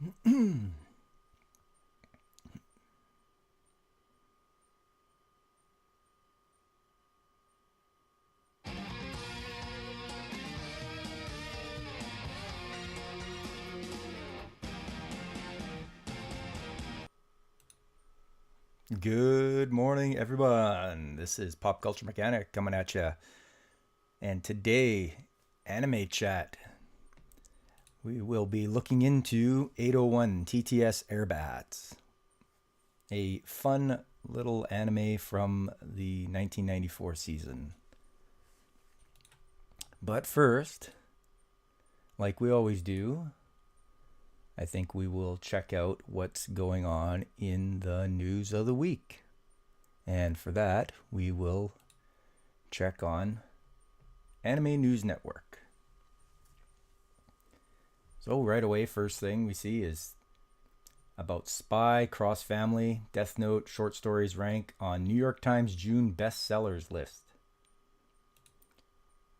Good morning, everyone. This is Pop Culture Mechanic coming at you. And today, anime chat. We will be looking into 801 TTS Airbats, a fun little anime from the 1994 season. But first, like we always do, I think we will check out what's going on in the news of the week. And for that, we will check on Anime News Network. So right away, first thing we see is about Spy, Cross Family, Death Note short stories rank on New York Times June bestsellers list.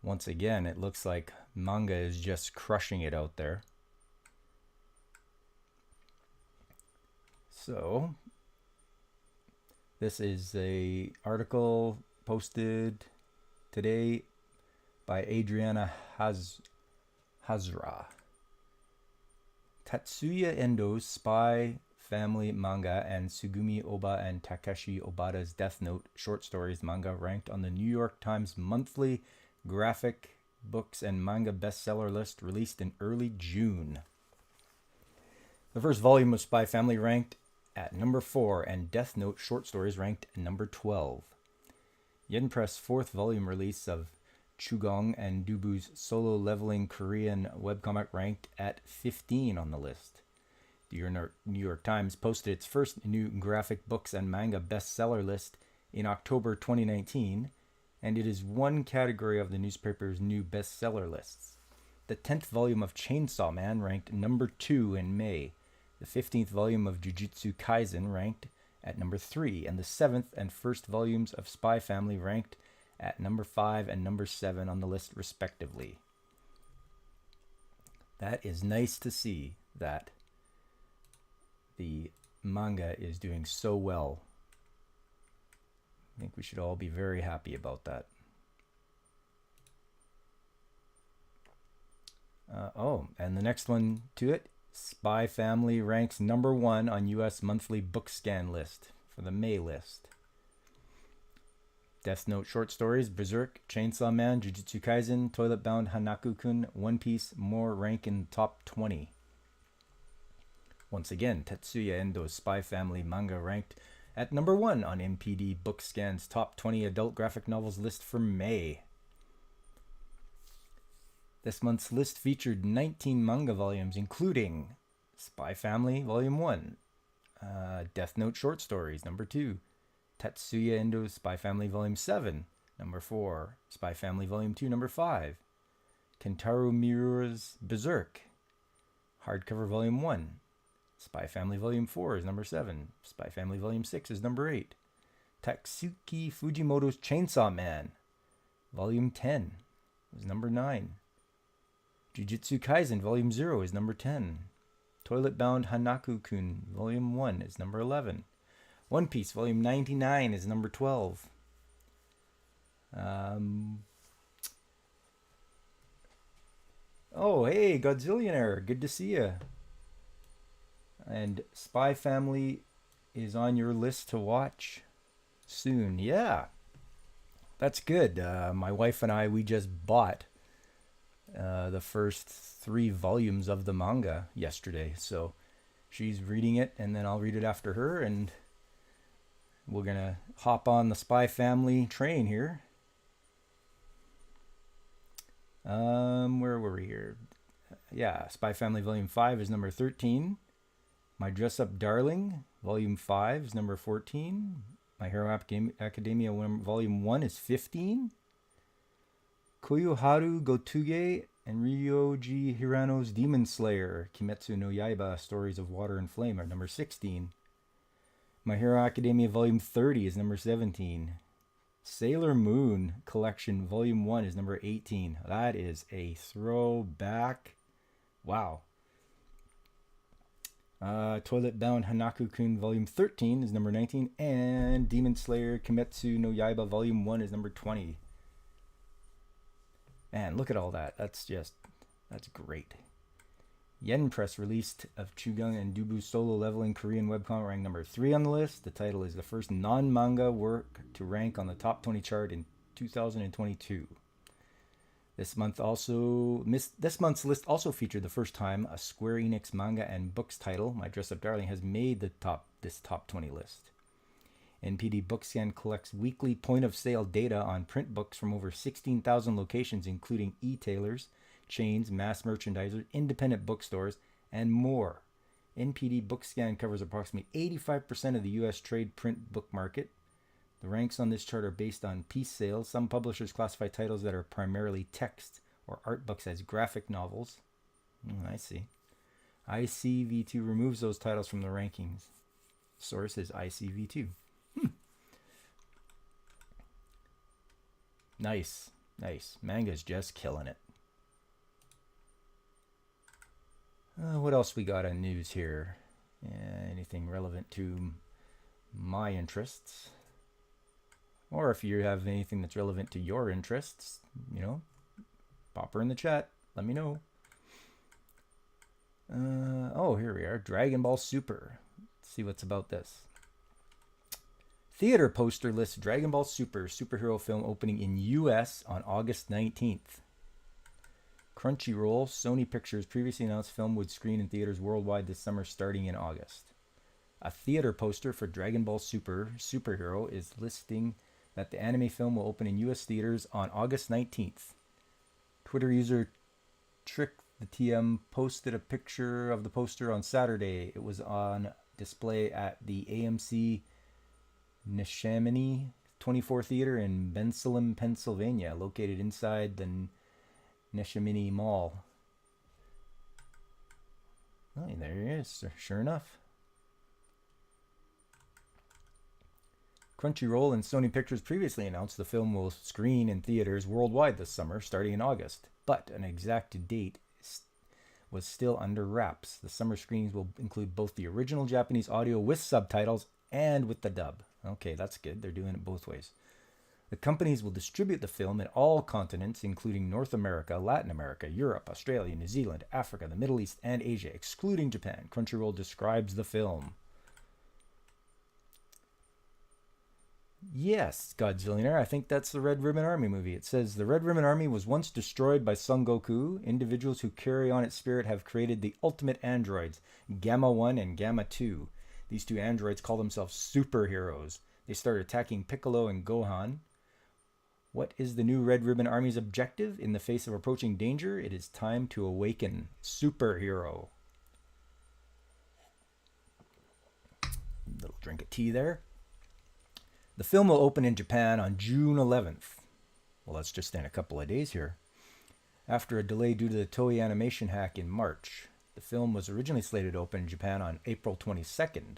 Once again, it looks like manga is just crushing it out there. So, this is a article posted today by Adriana Hazra. Tatsuya Endo's Spy Family manga and Sugumi Oba and Takeshi Obata's Death Note short stories manga ranked on the New York Times monthly graphic books and manga bestseller list released in early June. The first volume of Spy Family ranked at number 4 and Death Note short stories ranked at number 12. Yen Press fourth volume release of Chugong and Dubu's solo leveling Korean webcomic ranked at 15 on the list. The New York Times posted its first new graphic books and manga bestseller list in October 2019, and it is one category of the newspaper's new bestseller lists. The 10th volume of Chainsaw Man ranked number 2 in May. The 15th volume of Jujutsu Kaisen ranked at number 3, and the 7th and 1st volumes of Spy Family ranked at number 5 and number 7 on the list respectively. That is nice to see that the manga is doing so well. I think we should all be very happy about that. And the next one to it, Spy Family ranks number 1 on US monthly book scan list for the May list. Death Note short stories, Berserk, Chainsaw Man, Jujutsu Kaisen, Toilet Bound Hanaku-kun, One Piece, more rank in the top 20. Once again, Tetsuya Endo's Spy Family manga ranked at number 1 on MPD Bookscan's top 20 adult graphic novels list for May. This month's list featured 19 manga volumes, including Spy Family Volume 1, Death Note short stories, number 2, Tatsuya Endo's Spy Family Volume 7, number 4, Spy Family Volume 2, number 5, Kentaro Miura's Berserk, hardcover Volume 1, Spy Family Volume 4 is number 7, Spy Family Volume 6 is number 8, Tatsuki Fujimoto's Chainsaw Man, Volume 10 is number 9, Jujutsu Kaisen Volume 0 is number 10. Toilet Bound Hanaku-kun Volume 1 is number 11. One Piece Volume 99 is number 12. Oh, hey, Godzillionaire. Good to see you. And Spy Family is on your list to watch soon. Yeah, that's good. My wife and I, we just bought the first 3 volumes of the manga yesterday, so she's reading it and then I'll read it after her, and we're gonna hop on the Spy Family train here. Where were we here? Yeah, Spy Family Volume 5 is number 13. My Dress Up Darling Volume 5 is number 14. My Hero Academia Volume 1 is 15. Koyoharu Gotuge and Ryoji Hirano's Demon Slayer, Kimetsu no Yaiba, Stories of Water and Flame are number 16. My Hero Academia Volume 30 is number 17. Sailor Moon Collection Volume 1 is number 18. That is a throwback. Wow. Toilet Bound Hanaku-kun Volume 13 is number 19, and Demon Slayer Kimetsu no Yaiba Volume 1 is number 20. Man, look at all that. That's great. Yen Press released of Chugung and Dubu solo leveling Korean webcomic ranked number 3 on the list. The title is the first non-manga work to rank on the top 20 chart in 2022. This month's list also featured the first time a Square Enix manga and books title, My Dress Up Darling, has made this top 20 list. NPD Bookscan collects weekly point-of-sale data on print books from over 16,000 locations, including e-tailers, chains, mass merchandisers, independent bookstores, and more. NPD Bookscan covers approximately 85% of the U.S. trade print book market. The ranks on this chart are based on piece sales. Some publishers classify titles that are primarily text or art books as graphic novels. I see. ICV2 removes those titles from the rankings. Source is ICV2. Nice. Manga's just killing it. What else we got on news here? Anything relevant to my interests? Or if you have anything that's relevant to your interests, pop her in the chat. Let me know. Here we are. Dragon Ball Super. Let's see what's about this. Theater poster lists Dragon Ball Super superhero film opening in U.S. on August 19th. Crunchyroll, Sony Pictures previously announced film would screen in theaters worldwide this summer starting in August. A theater poster for Dragon Ball Super Superhero is listing that the anime film will open in U.S. theaters on August 19th. Twitter user Trick the TM posted a picture of the poster on Saturday. It was on display at the AMC Neshaminy 24 Theater in Bensalem, Pennsylvania, located inside the Neshaminy Mall. Oh, there he is, sure enough. Crunchyroll and Sony Pictures previously announced the film will screen in theaters worldwide this summer, starting in August. But an exact date was still under wraps. The summer screenings will include both the original Japanese audio with subtitles and with the dub. Okay, that's good. They're doing it both ways. The companies will distribute the film in all continents, including North America, Latin America, Europe, Australia, New Zealand, Africa, the Middle East, and Asia, excluding Japan. Crunchyroll describes the film. Yes, Godzillionaire, I think that's the Red Ribbon Army movie. It says, the Red Ribbon Army was once destroyed by Son Goku. Individuals who carry on its spirit have created the ultimate androids, Gamma 1 and Gamma 2. These two androids call themselves superheroes. They start attacking Piccolo and Gohan. What is the new Red Ribbon Army's objective? In the face of approaching danger, it is time to awaken. Superhero. Little drink of tea there. The film will open in Japan on June 11th. Well, that's just in a couple of days here. After a delay due to the Toei animation hack in March, the film was originally slated to open in Japan on April 22nd.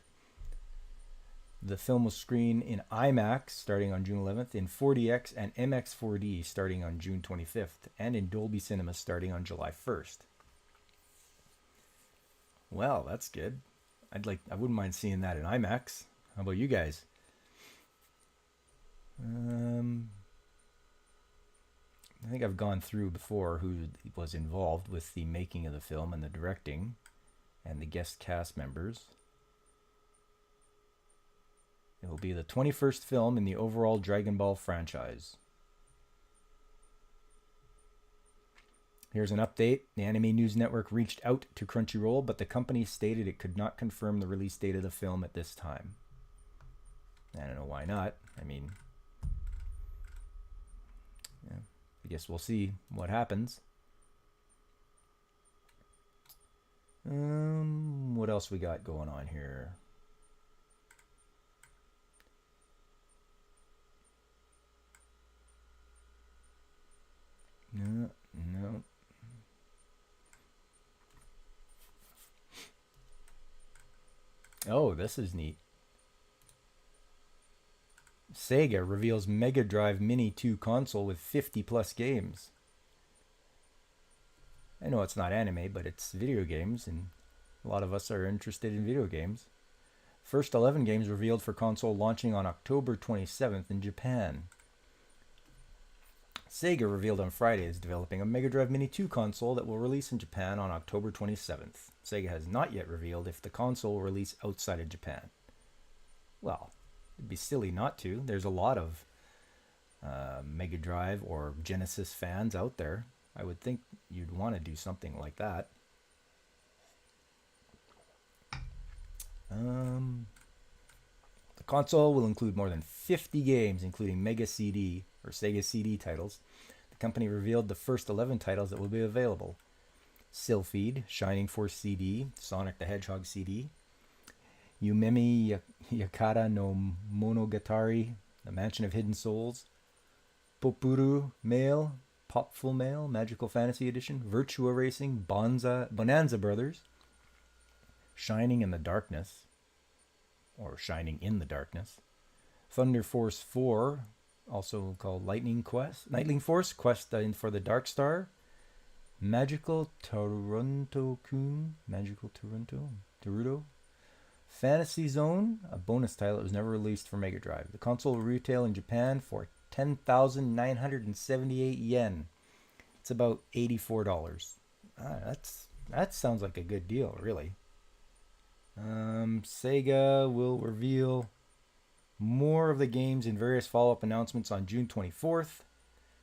The film will screen in IMAX starting on June 11th, in 4DX and MX4D starting on June 25th, and in Dolby Cinema starting on July 1st. Well, that's good. I wouldn't mind seeing that in IMAX. How about you guys? I think I've gone through before who was involved with the making of the film and the directing and the guest cast members. It will be the 21st film in the overall Dragon Ball franchise. Here's an update. The Anime News Network reached out to Crunchyroll, but the company stated it could not confirm the release date of the film at this time. I don't know why not. I mean, yeah, I guess we'll see what happens. What else we got going on here? No. Oh, this is neat. Sega reveals Mega Drive Mini 2 console with 50 plus games. I know it's not anime, but it's video games, and A lot of us are interested in video games. First 11 games revealed for console launching on October 27th in Japan. Sega revealed on Friday is developing a Mega Drive Mini 2 console that will release in Japan on October 27th. Sega has not yet revealed if the console will release outside of Japan. Well, it'd be silly not to. There's a lot of Mega Drive or Genesis fans out there. I would think you'd want to do something like that. The console will include more than 50 games, including Mega CD or Sega CD titles. The company revealed the first 11 titles that will be available. Sylphied, Shining Force CD, Sonic the Hedgehog CD, Yumemi Yakata no Monogatari, The Mansion of Hidden Souls, Popuru Mail, Popful Mail, Magical Fantasy Edition, Virtua Racing, Bonanza Brothers, Shining in the Darkness, or Shining in the Darkness, Thunder Force 4, also called Lightning Force, Quest for the Dark Star, Magical Toronto-kun, Taruto, Fantasy Zone, a bonus title that was never released for Mega Drive. The console will retail in Japan for 10,978 yen. It's about $84. That sounds like a good deal, really. Sega will reveal more of the games in various follow-up announcements on June 24th,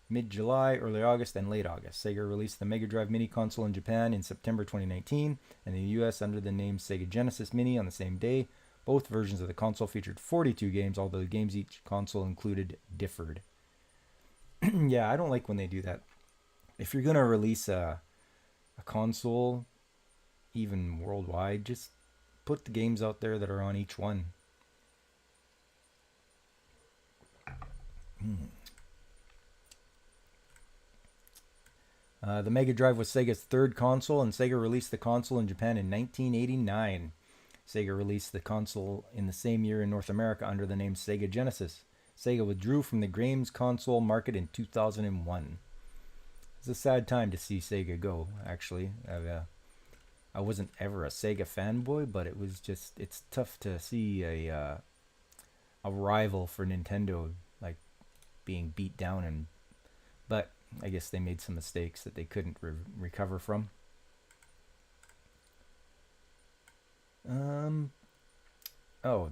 mid-July, early August, and late August. Sega released the Mega Drive Mini console in Japan in September 2019, and in the US under the name Sega Genesis Mini on the same day. Both versions of the console featured 42 games, although the games each console included differed. Yeah, I don't like when they do that. If you're going to release a console, even worldwide, just put the games out there that are on each one. The Mega Drive was Sega's third console, and Sega released the console in Japan in 1989. Sega released the console in the same year in North America under the name Sega Genesis. Sega withdrew from the games console market in 2001. It's a sad time to see Sega go, actually. I wasn't ever a Sega fanboy, but it's tough to see a rival for Nintendo like being beat down, but I guess they made some mistakes that they couldn't recover from.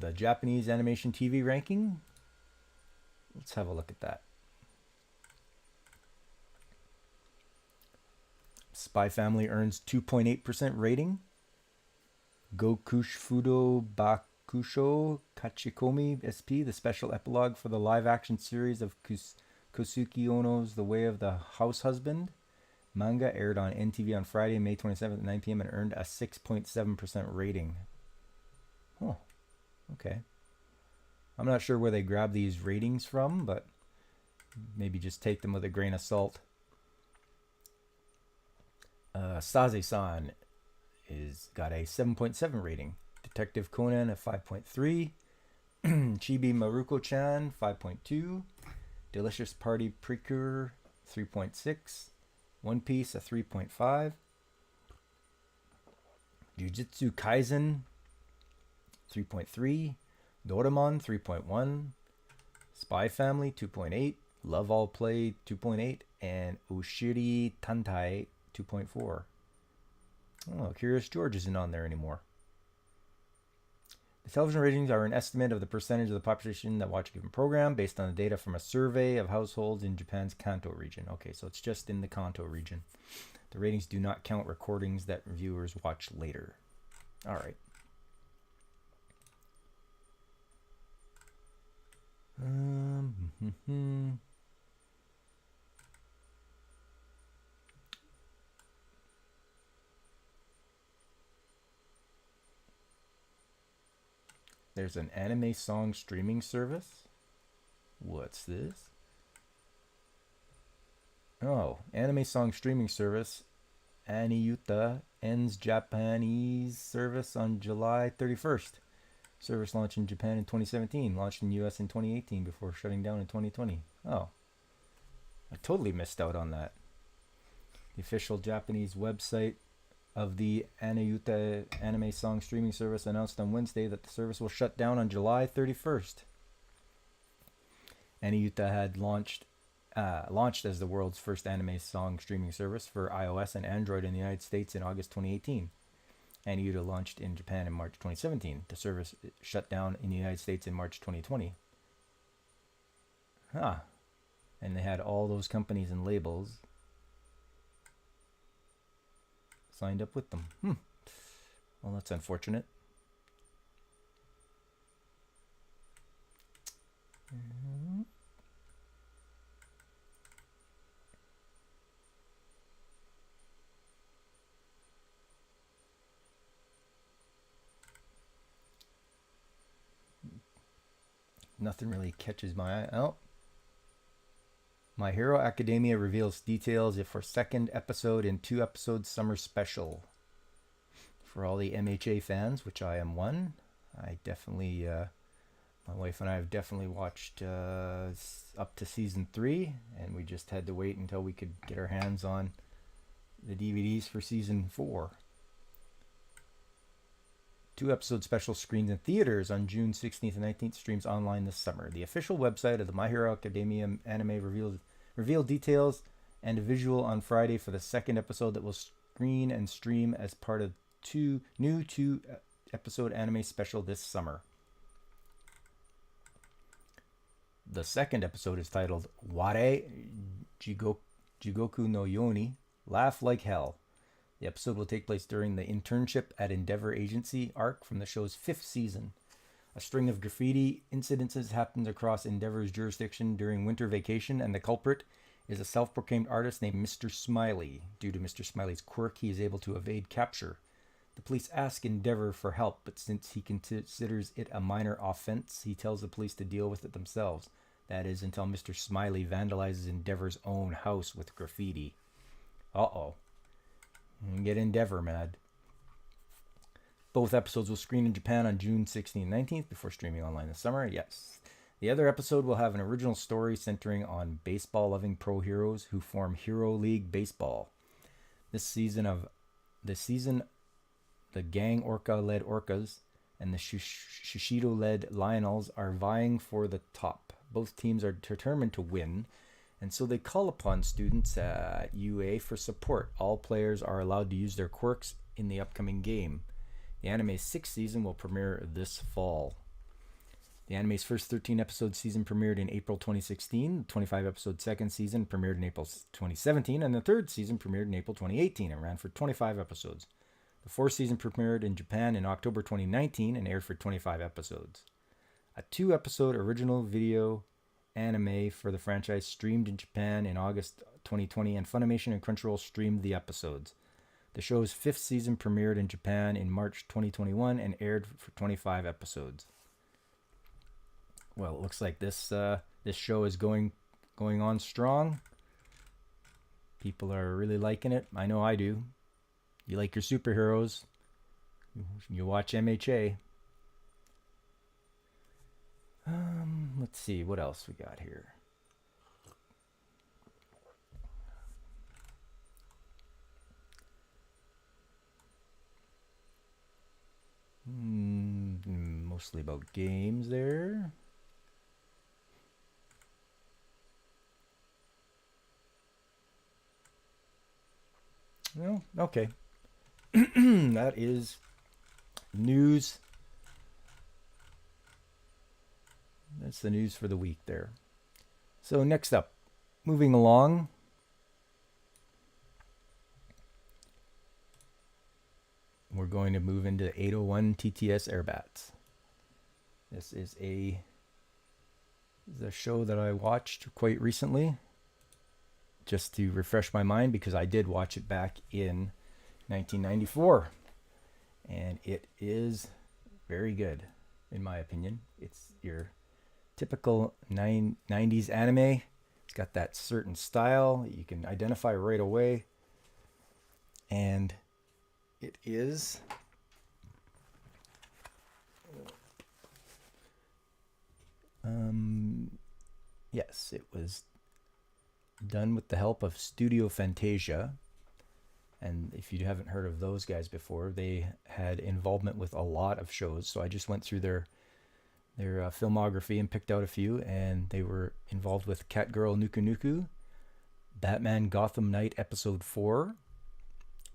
The Japanese animation TV ranking. Let's have a look at that. Spy Family earns 2.8% rating. Gokushufudo Bakusho Kachikomi SP, the special epilogue for the live-action series of Kosuke Ono's The Way of the House Husband manga, aired on NTV on Friday, May 27th at 9 p.m. and earned a 6.7% rating. Oh, okay. I'm not sure where they grab these ratings from, but maybe just take them with a grain of salt. Saze-san got a 7.7 rating. Detective Conan a 5.3. Chibi Maruko-chan 5.2. Delicious Party Precure 3.6. One Piece a 3.5. Jujutsu Kaisen 3.3. Doraemon 3.1. Spy Family 2.8. Love All Play 2.8. And Ushiri Tantai 2.4. Oh, Curious George isn't on there anymore. The television ratings are an estimate of the percentage of the population that watch a given program based on the data from a survey of households in Japan's Kanto region. Okay, so it's just in the Kanto region. The ratings do not count recordings that viewers watch later. All right. There's an anime song streaming service. What's this? Oh, anime song streaming service Aniyuta ends Japanese service on July 31st. Service launched in Japan in 2017, launched in US in 2018 before shutting down in 2020. Oh, I totally missed out on that. The official Japanese website of the Anayuta anime song streaming service announced on Wednesday that the service will shut down on July 31st. Anayuta had launched as the world's first anime song streaming service for iOS and Android in the United States in August 2018. Anayuta launched in Japan in March 2017. The service shut down in the United States in March 2020. And they had all those companies and labels signed up with them. Well, that's unfortunate. Nothing really catches my eye. Oh. My Hero Academia reveals details for second episode in 2-episode summer special. For all the MHA fans, which I am one, I definitely, my wife and I have definitely watched up to season 3, and we just had to wait until we could get our hands on the DVDs for season 4. 2-episode special screens in theaters on June 16th and 19th, streams online this summer. The official website of the My Hero Academia anime revealed details and a visual on Friday for the second episode that will screen and stream as part of new 2-episode anime special this summer. The second episode is titled Ware Jigoku no Yoni, Laugh Like Hell. The episode will take place during the internship at Endeavor Agency arc from the show's 5th season. A string of graffiti incidences happens across Endeavor's jurisdiction during winter vacation, and the culprit is a self-proclaimed artist named Mr. Smiley. Due to Mr. Smiley's quirk, he is able to evade capture. The police ask Endeavor for help, but since he considers it a minor offense, he tells the police to deal with it themselves. That is, until Mr. Smiley vandalizes Endeavor's own house with graffiti. Uh-oh. And get Endeavor mad. Both episodes will screen in Japan on June 16th and 19th before streaming online this summer. Yes. The other episode will have an original story centering on baseball-loving pro heroes who form Hero League Baseball. The Gang Orca-led Orcas and the Shishido-led Lionels are vying for the top. Both teams are determined to win, and so they call upon students at UA for support. All players are allowed to use their quirks in the upcoming game. The anime's 6th season will premiere this fall. The anime's first 13-episode season premiered in April 2016. The 25-episode second season premiered in April 2017, and the third season premiered in April 2018 and ran for 25 episodes. The fourth season premiered in Japan in October 2019 and aired for 25 episodes. A 2-episode original video anime for the franchise streamed in Japan in August 2020, and Funimation and Crunchyroll streamed the episodes. The show's 5th season premiered in Japan in March 2021 and aired for 25 episodes. Well, it looks like this show is going on strong. People are really liking it. I know I do. You like your superheroes, you watch MHA. Let's see what else we got here. Mostly about games there. Well, okay. That is news. That's the news for the week there. So next up, moving along. We're going to move into 801 TTS Airbats. This is a show that I watched quite recently, just to refresh my mind, because I did watch it back in 1994. And it is very good, in my opinion. It's your typical 90s anime. It's got that certain style you can identify right away. And it is yes, it was done with the help of Studio Fantasia. And if you haven't heard of those guys before, they had involvement with a lot of shows. So I just went through their filmography and picked out a few, and they were involved with Catgirl Nuku Nuku, Batman Gotham Knight Episode 4,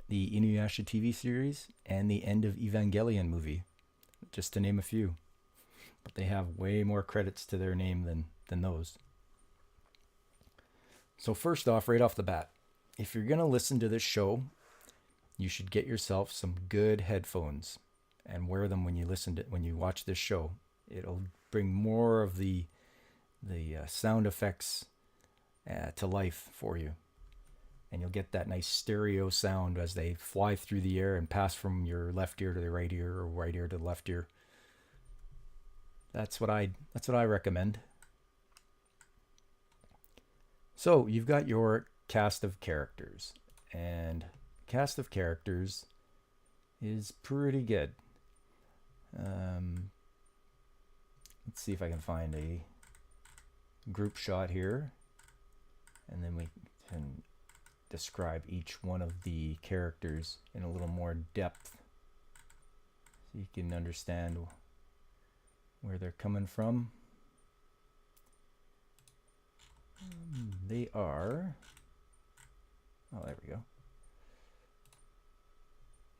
the Inuyasha TV series, and the End of Evangelion movie, just to name a few. But they have way more credits to their name than those. So first off, right off the bat, if you're going to listen to this show, you should get yourself some good headphones and wear them when you watch this show. It'll bring more of the sound effects to life for you. And you'll get that nice stereo sound as they fly through the air and pass from your left ear to the right ear, or right ear to the left ear. That's what I recommend. So you've got your cast of characters, and cast of characters is pretty good. Let's see if I can find a group shot here, and then we can describe each one of the characters in a little more depth, so you can understand where they're coming from. They are, oh, there we go.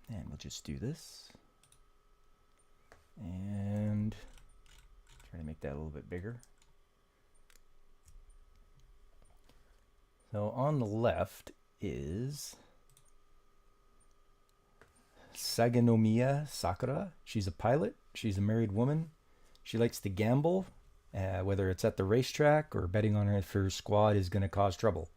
And we'll just do this. And try to make that a little bit bigger. So on the left is Sagenomiya Sakura. She's a pilot. She's a married woman. She likes to gamble, whether it's at the racetrack or betting on if her squad is going to cause trouble.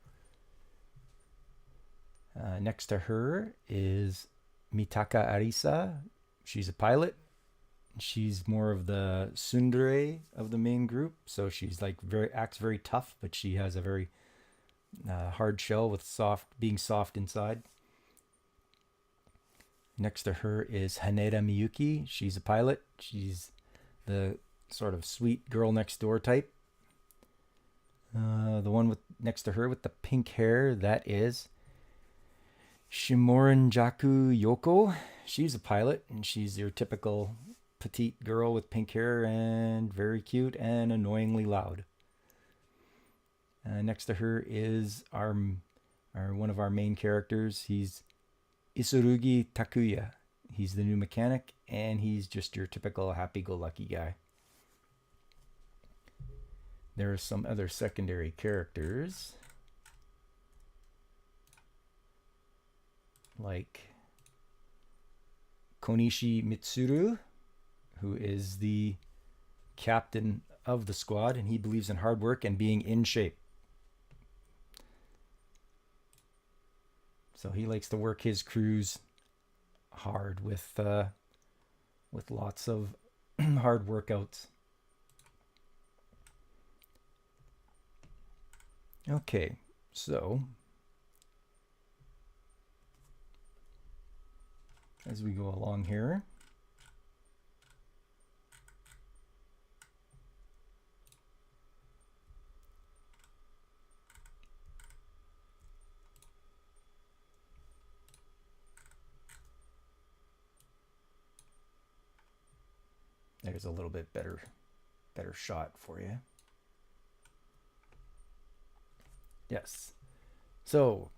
Next to her is Mitaka Arisa. She's a pilot. She's more of the tsundere of the main group, so she's like acts very tough, but she has a very hard shell with being soft inside. Next to her is Haneda Miyuki. She's a pilot. She's the sort of sweet girl next door type. The one next to her with the pink hair, that is Shimorenjaku Yoko. She's a pilot, and she's your typical petite girl with pink hair and very cute and annoyingly loud. Next to her is our one of our main characters. He's Isurugi Takuya. He's the new mechanic, and he's just your typical happy-go-lucky guy. There are some other secondary characters, like Konishi Mitsuru, who is the captain of the squad, and he believes in hard work and being in shape. So he likes to work his crews hard with lots of hard workouts. Okay, so as we go along here, there's a little bit better shot for you. Yes. So,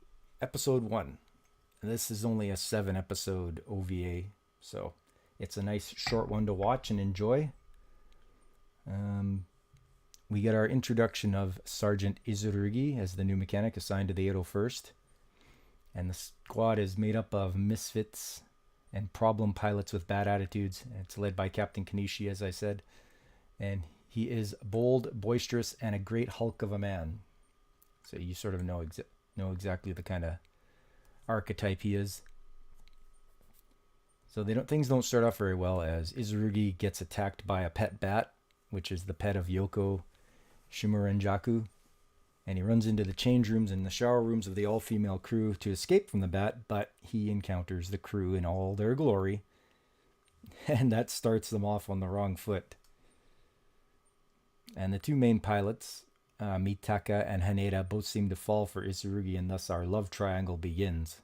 episode 1. This is only a 7-episode OVA, so it's a nice short one to watch and enjoy. We get our introduction of Sergeant Izurugi as the new mechanic assigned to the 801st. And the squad is made up of misfits and problem pilots with bad attitudes. It's led by Captain Kanishi, as I said. And he is bold, boisterous, and a great hulk of a man. So you sort of know exactly the kind of archetype he is. So things don't start off very well, as Izurugi gets attacked by a pet bat, which is the pet of Yoko Shimorenjaku. And he runs into the change rooms and the shower rooms of the all-female crew to escape from the bat, but he encounters the crew in all their glory. And that starts them off on the wrong foot. And the two main pilots, Mitaka and Haneda, both seem to fall for Isurugi, and thus our love triangle begins.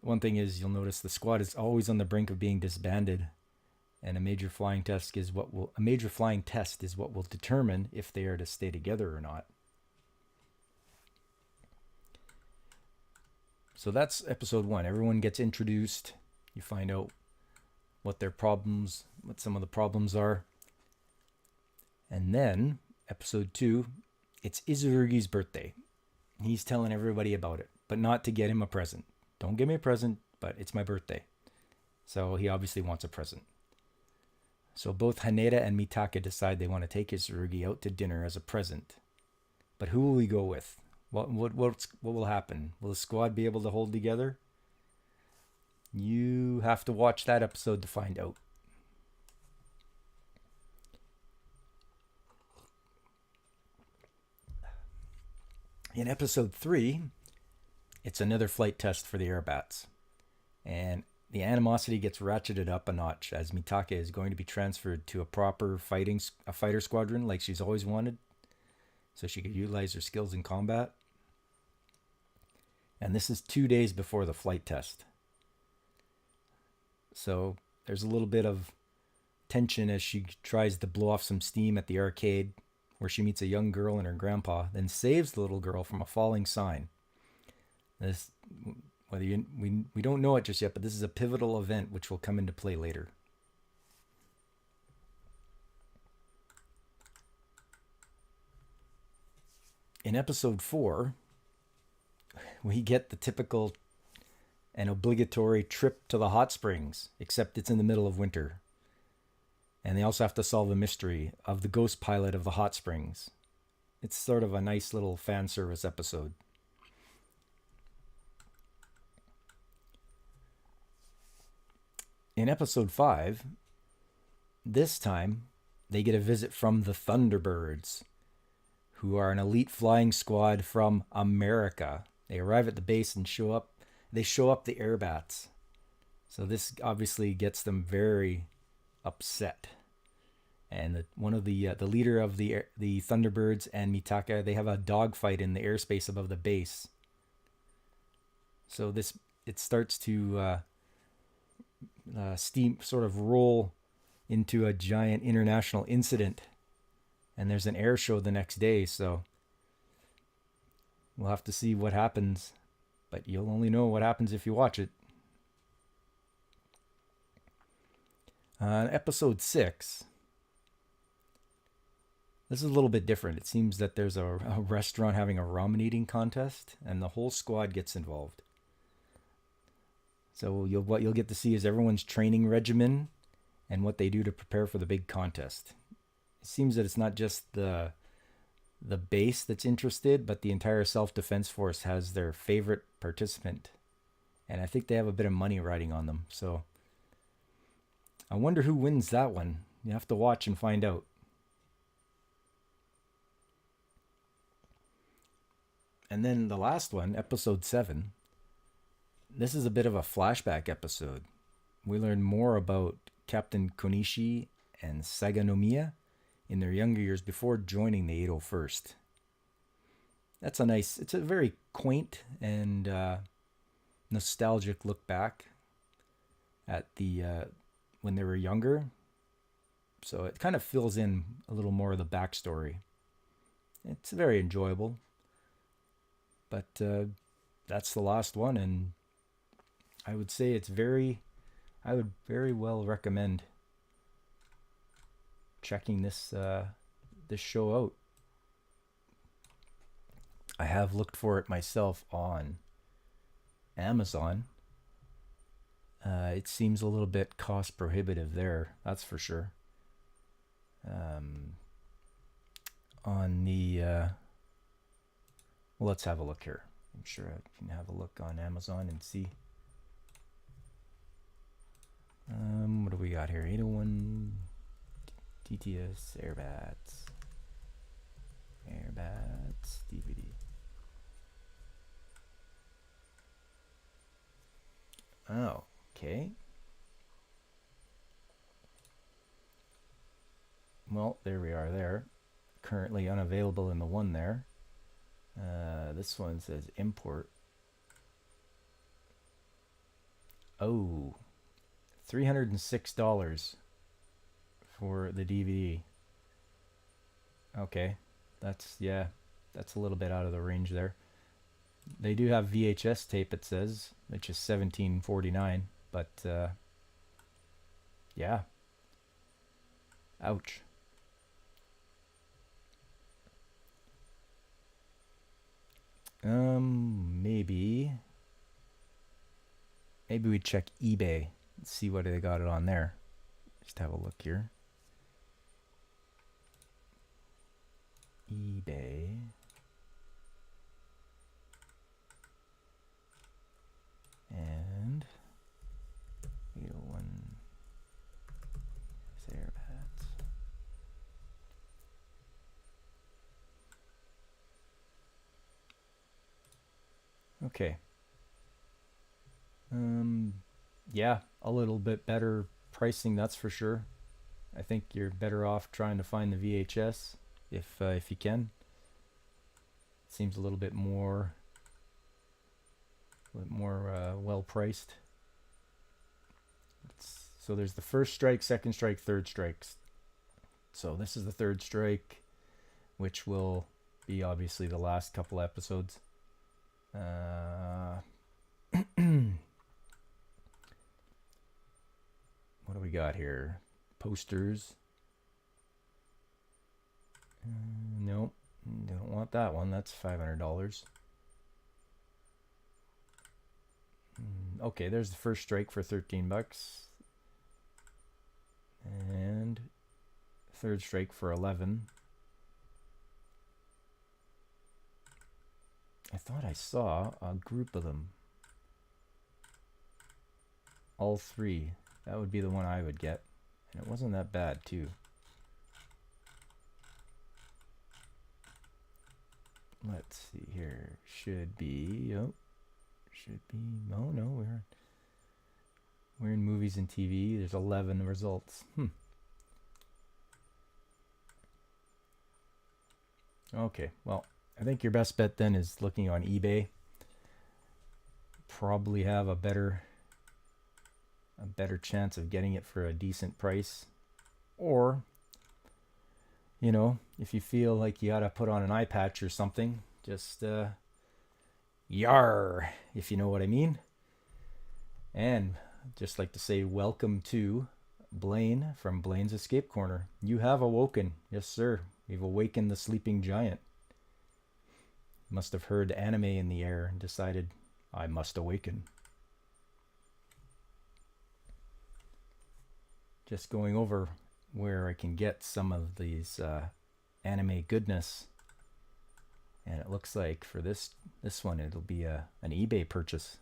one thing is you'll notice the squad is always on the brink of being disbanded, and a major flying test is what will determine if they are to stay together or not. So that's episode 1. Everyone gets introduced. You find out what some of the problems are. And then episode 2, it's Izurugi's birthday. He's telling everybody about it, but not to get him a present. Don't give me a present, but it's my birthday. So he obviously wants a present. So both Haneda and Mitaka decide they want to take Izurugi out to dinner as a present. But who will we go with? What will happen? Will the squad be able to hold together? You have to watch that episode to find out. In episode 3, it's another flight test for the Airbats. And the animosity gets ratcheted up a notch as Mitaka is going to be transferred to a proper fighter squadron like she's always wanted, so she could utilize her skills in combat. And this is 2 days before the flight test. So there's a little bit of tension as she tries to blow off some steam at the arcade, where she meets a young girl and her grandpa, then saves the little girl from a falling sign. This, we don't know it just yet, but this is a pivotal event which will come into play later. In episode 4, we get the typical and obligatory trip to the hot springs, except it's in the middle of winter. And they also have to solve a mystery of the ghost pilot of the hot springs. It's sort of a nice little fan service episode. In episode 5, this time they get a visit from the Thunderbirds, who are an elite flying squad from America. They arrive at the base and show up the Airbats. So this obviously gets them very upset. And one of the leader of the Thunderbirds and Mitaka, they have a dogfight in the airspace above the base. So it starts to steam sort of roll into a giant international incident, and there's an air show the next day. So we'll have to see what happens, but you'll only know what happens if you watch it. Episode 6. This is a little bit different. It seems that there's a restaurant having a ramen eating contest, and the whole squad gets involved. So what you'll get to see is everyone's training regimen and what they do to prepare for the big contest. It seems that it's not just the base that's interested, but the entire self-defense force has their favorite participant. And I think they have a bit of money riding on them. So I wonder who wins that one. You have to watch and find out. And then the last one, episode 7. This is a bit of a flashback episode. We learn more about Captain Konishi and Saganomiya in their younger years before joining the 801st. It's a very quaint and nostalgic look back at when they were younger. So it kind of fills in a little more of the backstory. It's very enjoyable. But that's the last one, and I would say I would very well recommend checking this show out. I have looked for it myself on Amazon. It seems a little bit cost prohibitive there, that's for sure. Well, let's have a look here. I'm sure I can have a look on Amazon and see. What do we got here? 801 TTS Airbats. Airbats DVD. Oh, okay. Well, there we are there. Currently unavailable in the one there. This one says import. Oh, $306 for the DVD. Okay, yeah, that's a little bit out of the range there. They do have VHS tape, it says, which is $17.49, but yeah, ouch. Maybe we check eBay and see what they got it on there. Just have a look here. eBay. And one Airbats. Okay. Yeah, a little bit better pricing, that's for sure. I think you're better off trying to find the VHS if you can. It seems a little bit more well priced. So there's the first strike, second strike, third strikes. So this is the third strike, which will be obviously the last couple episodes. What do we got here? Posters. Nope, don't want that one. That's $500. Okay, there's the first strike for $13, and third strike for 11. I thought I saw a group of them. All three. That would be the one I would get. And it wasn't that bad, too. Let's see here. Should be... Oh. Should be... Oh, no. We're in movies and TV. There's 11 results. Okay. Well, I think your best bet then is looking on eBay. Probably have a better chance of getting it for a decent price. Or, you know, if you feel like you gotta put on an eye patch or something, just yar, if you know what I mean. And just like to say welcome to Blaine from Blaine's Escape Corner. You have awoken. Yes, sir. We've awakened the sleeping giant. Must have heard anime in the air and decided, I must awaken. Just going over where I can get some of these anime goodness. And it looks like for this one, it'll be an eBay purchase.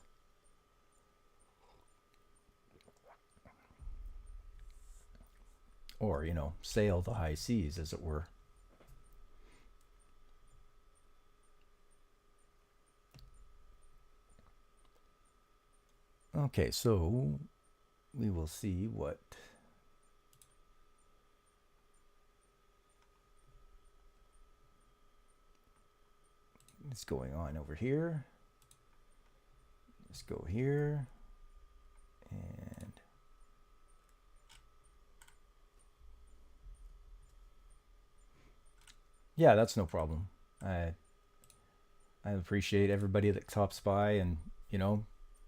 Or, you know, sail the high seas, as it were. Okay, so we will see what is going on over here. Let's go here and yeah, that's no problem. I appreciate everybody that stops by and, you know,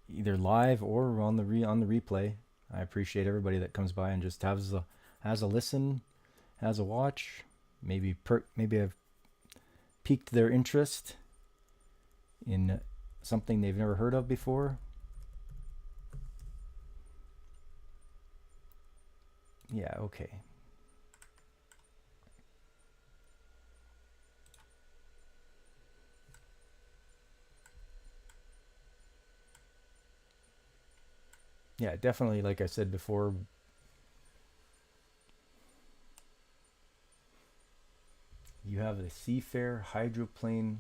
either live or on the replay. I appreciate everybody that comes by and just has a listen, has a watch. Maybe I've piqued their interest in something they've never heard of before. Yeah, okay. Yeah, definitely, like I said before, you have the Seafair hydroplane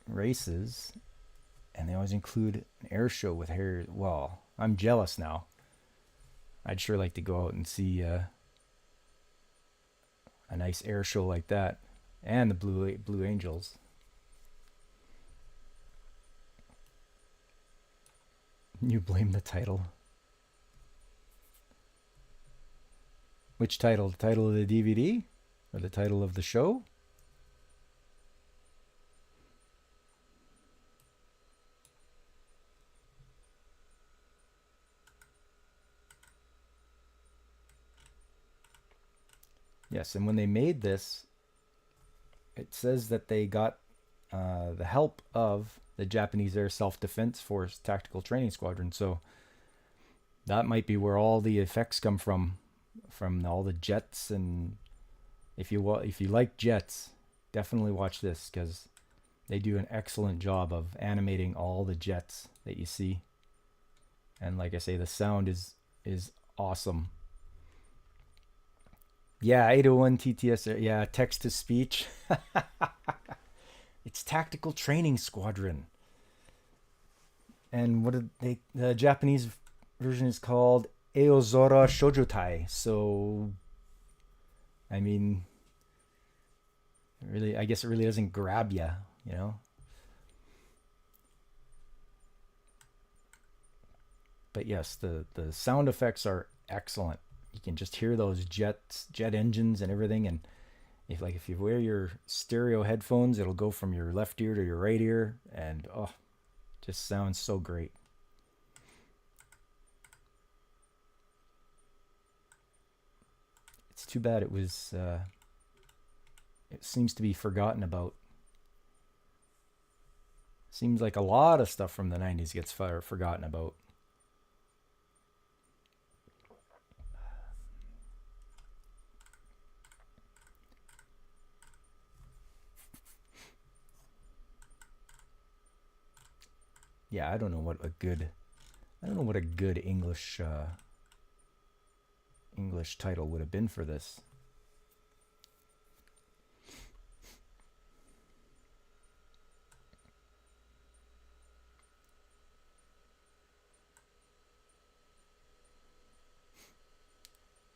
races, and they always include an air show with hair. Well, I'm jealous now. I'd sure like to go out and see a nice air show like that, and the Blue Angels. You blame the title. Which title? The title of the DVD? Or the title of the show? Yes, and when they made this, it says that they got the help of the Japanese Air Self-Defense Force Tactical Training Squadron. So that might be where all the effects come from all the jets. And if you like jets, definitely watch this because they do an excellent job of animating all the jets that you see. And like I say, the sound is awesome. Yeah, 801 TTS. Yeah, text to speech. It's Tactical Training Squadron. And what did they? The Japanese version is called Eozora Shoujotai. So, I mean, really, I guess it really doesn't grab you, you know. But yes, the sound effects are excellent. You can just hear those jet engines and everything. And if you wear your stereo headphones, it'll go from your left ear to your right ear, and oh, just sounds so great. It's too bad it was. It seems to be forgotten about. Seems like a lot of stuff from the 90s gets forgotten about. Yeah, I don't know what a good English English title would have been for this.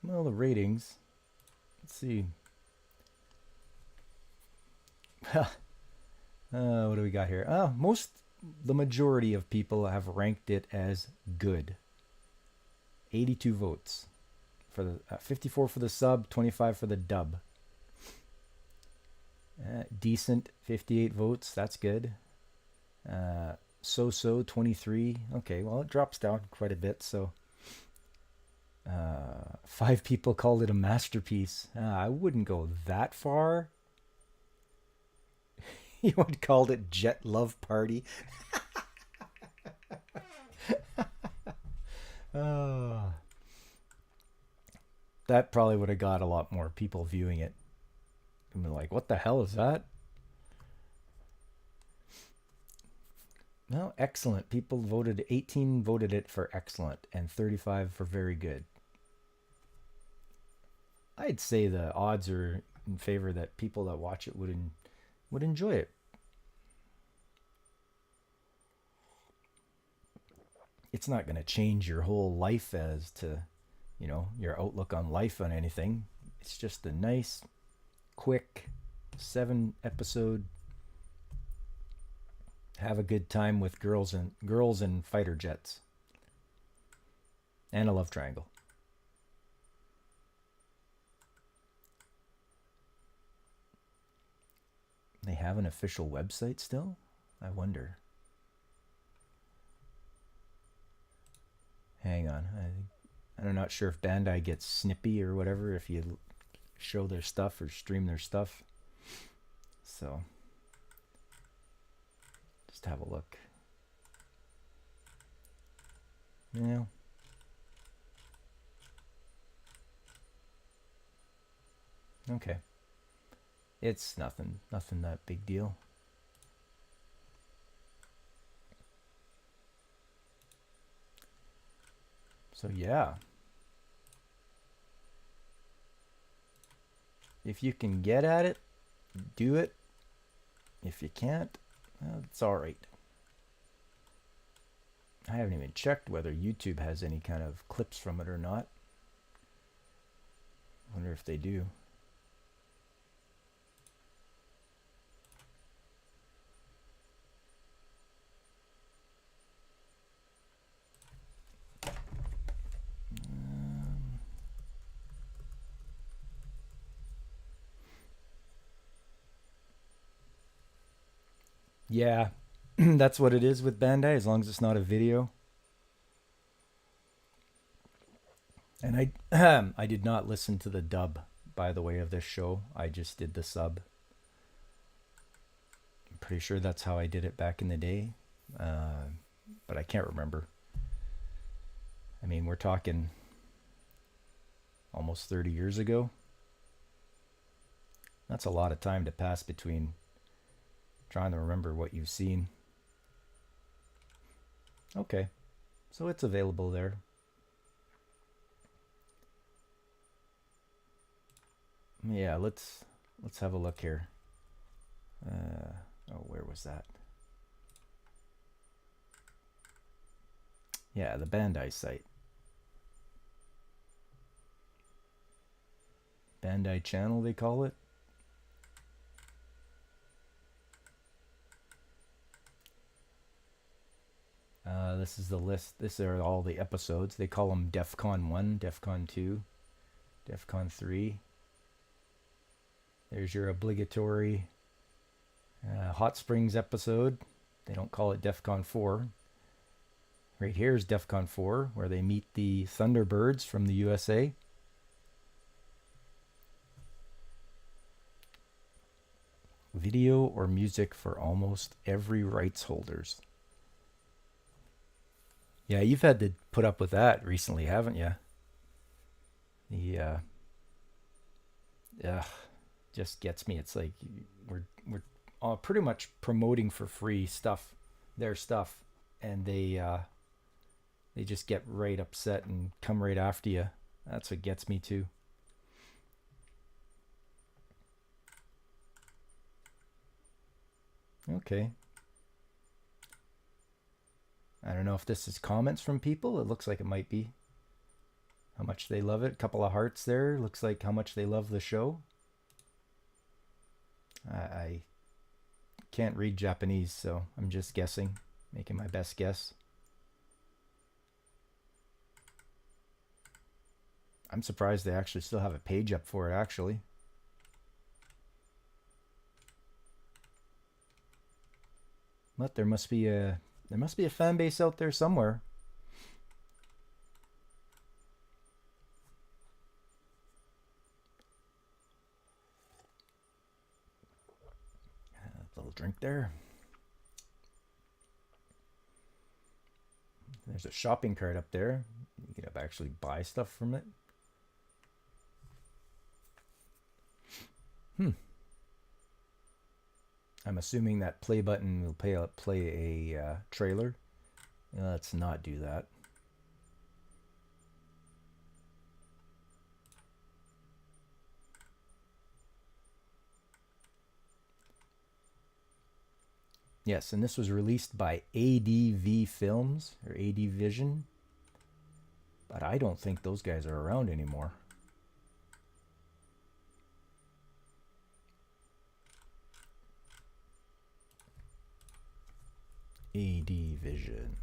Well, the ratings. Let's see. What do we got here? The majority of people have ranked it as good. 82 votes for the 54 for the sub, 25 for the dub. Decent, 58 votes. That's good. So 23. Okay, well it drops down quite a bit. So 5 people called it a masterpiece. I wouldn't go that far. You would called it Jet Love Party. Oh, that probably would have got a lot more people viewing it. And like, what the hell is that? No, excellent. People voted, 18 voted it for excellent and 35 for very good. I'd say the odds are in favor that people that watch it would enjoy it. It's not going to change your whole life as to, your outlook on life on anything. It's just a nice, quick 7-episode. Have a good time with girls and fighter jets. And a love triangle. They have an official website still? I wonder. Hang on. I'm not sure if Bandai gets snippy or whatever if you show their stuff or stream their stuff. So, just have a look. Yeah. Okay. It's nothing that big deal. So yeah. If you can get at it, do it. If you can't, well, it's all right. I haven't even checked whether YouTube has any kind of clips from it or not. Wonder if they do. Yeah, that's what it is with Bandai, as long as it's not a video. And I I did not listen to the dub, by the way, of this show. I just did the sub. I'm pretty sure that's how I did it back in the day, uh, but I can't remember. I mean, we're talking almost 30 years ago. That's a lot of time to pass between trying to remember what you've seen. Okay, so it's available there. Yeah, let's have a look here. Oh, where was that? Yeah, the Bandai site. Bandai channel, they call it. This is the list. These are all the episodes. They call them DEFCON 1, DEFCON 2, DEFCON 3. There's your obligatory Hot Springs episode. They don't call it DEFCON 4. Right here is DEFCON 4, where they meet the Thunderbirds from the USA. Video or music for almost every rights holders. Yeah, you've had to put up with that recently, haven't you? The just gets me. It's like we're pretty much promoting for free stuff, their stuff, and they just get right upset and come right after you. That's what gets me too. Okay. I don't know if this is comments from people. It looks like it might be. How much they love it. A couple of hearts there. Looks like how much they love the show. I can't read Japanese, so I'm just guessing, making my best guess. I'm surprised they actually still have a page up for it, actually. But there must be a fan base out there somewhere. A little drink there. There's a shopping cart up there. You can actually buy stuff from it. I'm assuming that play button will play a trailer. Let's not do that. Yes, and this was released by ADV Films, or AD Vision. But I don't think those guys are around anymore. AD Vision.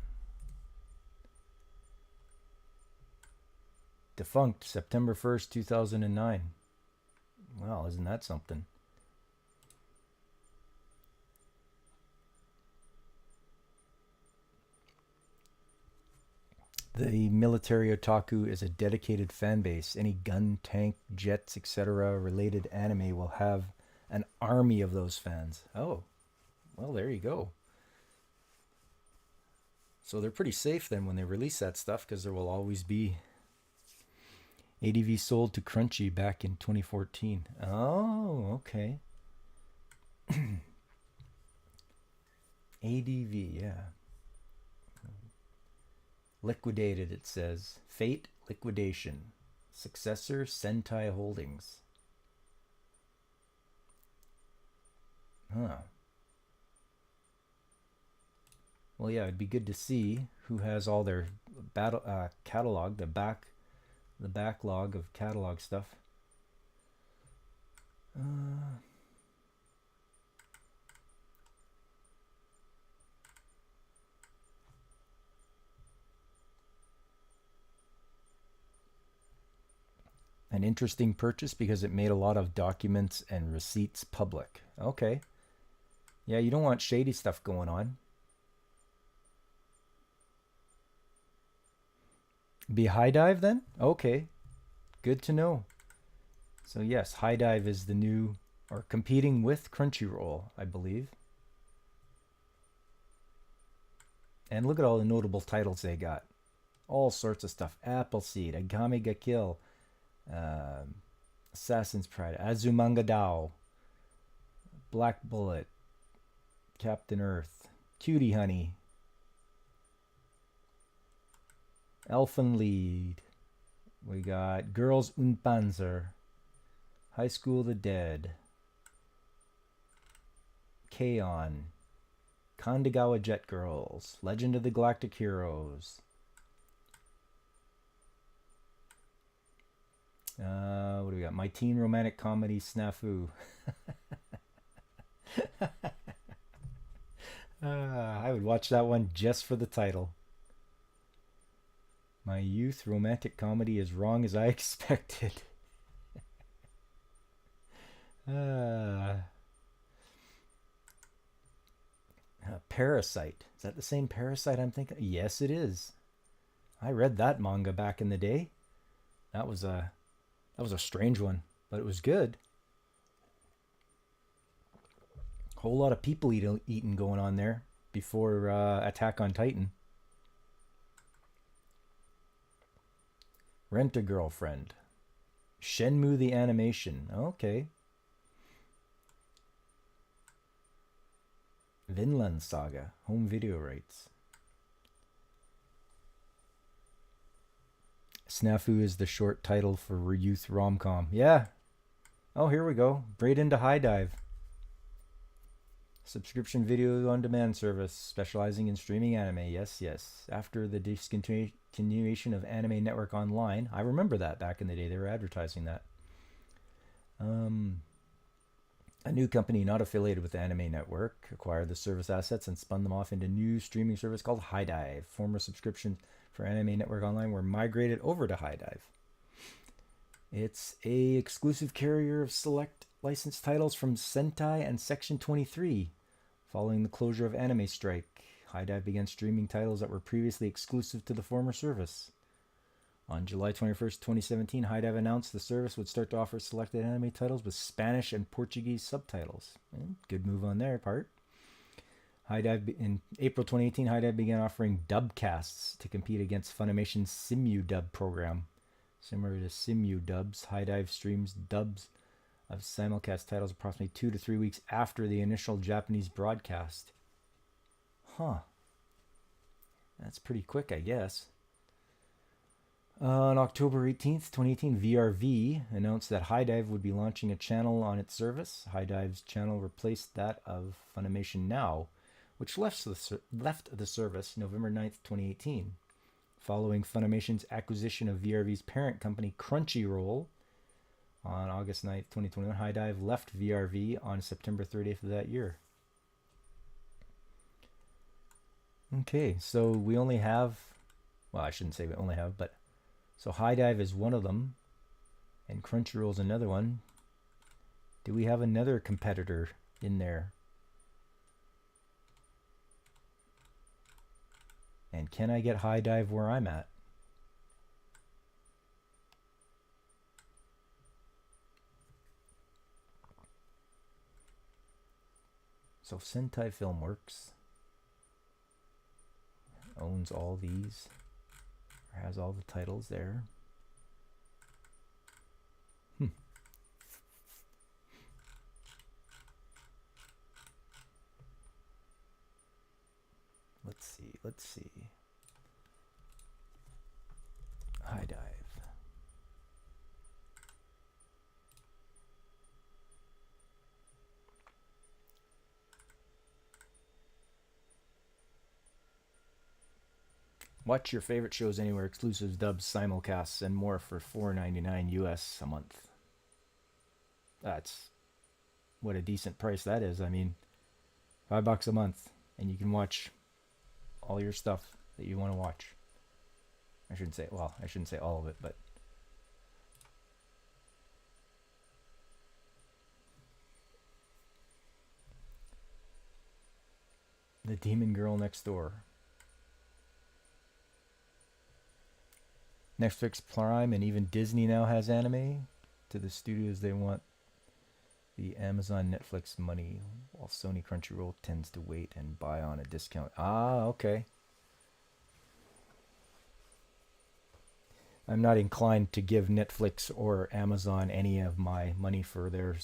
Defunct September 1st, 2009. Well, isn't that something? The military otaku is a dedicated fan base. Any gun, tank, jets, etc. related anime will have an army of those fans. Oh, well, there you go. So they're pretty safe then when they release that stuff, because there will always be. ADV sold to Crunchy back in 2014. Oh, okay. ADV, yeah. Liquidated, it says. Fate Liquidation. Successor Sentai Holdings. Huh. Well, yeah, it'd be good to see who has all their battle catalog, the backlog of catalog stuff. An interesting purchase because it made a lot of documents and receipts public. Okay. Yeah, you don't want shady stuff going on. Be High Dive then? Okay, good to know. So yes, High Dive is the new, or competing with Crunchyroll, I believe. And look at all the notable titles they got. All sorts of stuff. Appleseed, Agami ga Kill, um, Assassin's Pride, Azumanga Dao, Black Bullet, Captain Earth, Cutie Honey, Elfen Lied. We got Girls und Panzer, High School of the Dead, K-On!, Kandegawa Jet Girls, Legend of the Galactic Heroes. What do we got? My Teen Romantic Comedy Snafu. I would watch that one just for the title. My youth romantic comedy is wrong as I expected. Parasite. Is that the same Parasite I'm thinking? Yes, it is. I read that manga back in the day. That was a strange one, but it was good. Whole lot of people eating going on there before Attack on Titan. Rent a Girlfriend. Shenmue the Animation. Okay. Vinland Saga. Home video rights. Snafu is the short title for youth rom-com. Yeah. Oh, here we go. Braid into High Dive. Subscription video on demand service specializing in streaming anime. Yes, yes. After the discontinuation of Anime Network Online. I remember that back in the day. They were advertising that. A new company not affiliated with Anime Network acquired the service assets and spun them off into a new streaming service called High Dive. Former subscriptions for Anime Network Online were migrated over to High Dive. It's a exclusive carrier of select licensed titles from Sentai and Section 23. Following the closure of Anime Strike, High Dive began streaming titles that were previously exclusive to the former service. On July 21st, 2017, High Dive announced the service would start to offer selected anime titles with Spanish and Portuguese subtitles. Good move on their part. High Dive in April 2018, High Dive began offering dubcasts to compete against Funimation's Simudub program. Similar to Simudubs, High Dive streams dubs of simulcast titles approximately 2 to 3 weeks after the initial Japanese broadcast. Huh. That's pretty quick, I guess. On October 18th, 2018, VRV announced that High Dive would be launching a channel on its service. High Dive's channel replaced that of Funimation Now, which left the service November 9th, 2018. Following Funimation's acquisition of VRV's parent company Crunchyroll on August 9th, 2021, High Dive left VRV on September 30th of that year. Okay, so we only have, well, I shouldn't say we only have, but so High Dive is one of them, and Crunchyroll is another one. Do we have another competitor in there? And can I get High Dive where I'm at? So Sentai Filmworks owns all these, or has all the titles there. Let's see. High Dive. Watch your favorite shows anywhere, exclusives, dubs, simulcasts, and more for $4.99 US a month. That's what a decent price that is. I mean, $5 a month, and you can watch all your stuff that you want to watch. I shouldn't say all of it, but The Demon Girl Next Door. Netflix Prime and even Disney now has anime. To the studios, they want the Amazon Netflix money, while Sony Crunchyroll tends to wait and buy on a discount. Ah, okay. I'm not inclined to give Netflix or Amazon any of my money for their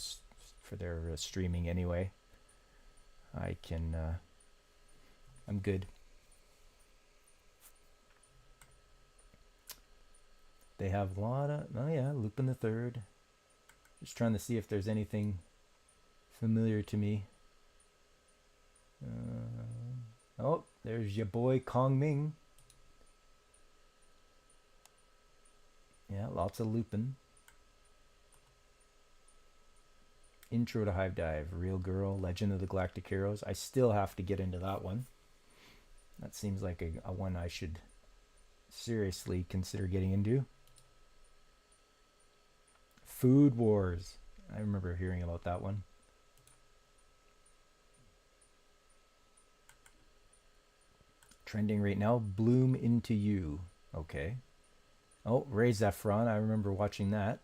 streaming anyway. I'm good. They have a lot of, oh yeah, Lupin the Third. Just trying to see if there's anything familiar to me. Oh, there's your boy Kong Ming. Yeah, lots of Lupin. Intro to Hive Dive, Real Girl, Legend of the Galactic Heroes. I still have to get into that one. That seems like a one I should seriously consider getting into. Food Wars. I remember hearing about that one. Trending right now, Bloom Into You. Okay. Oh, Ray Zephron. I remember watching that.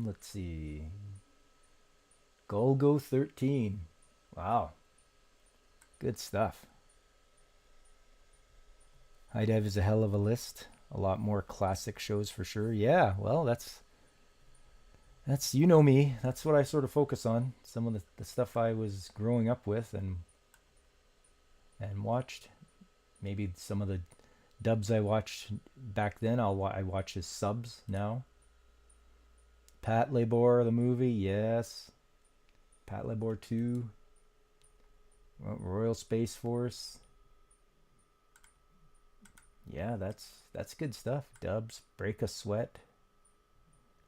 Let's see. Golgo 13. Wow. Good stuff. High Dive is a hell of a list. A lot more classic shows for sure. Yeah, well, that's you know me. That's what I sort of focus on. Some of the stuff I was growing up with and watched. Maybe some of the dubs I watched back then, I watch as subs now. Pat Labor, the movie, yes. Pat Labor 2. Royal Space Force. Yeah, that's good stuff. Dubs, Break a Sweat.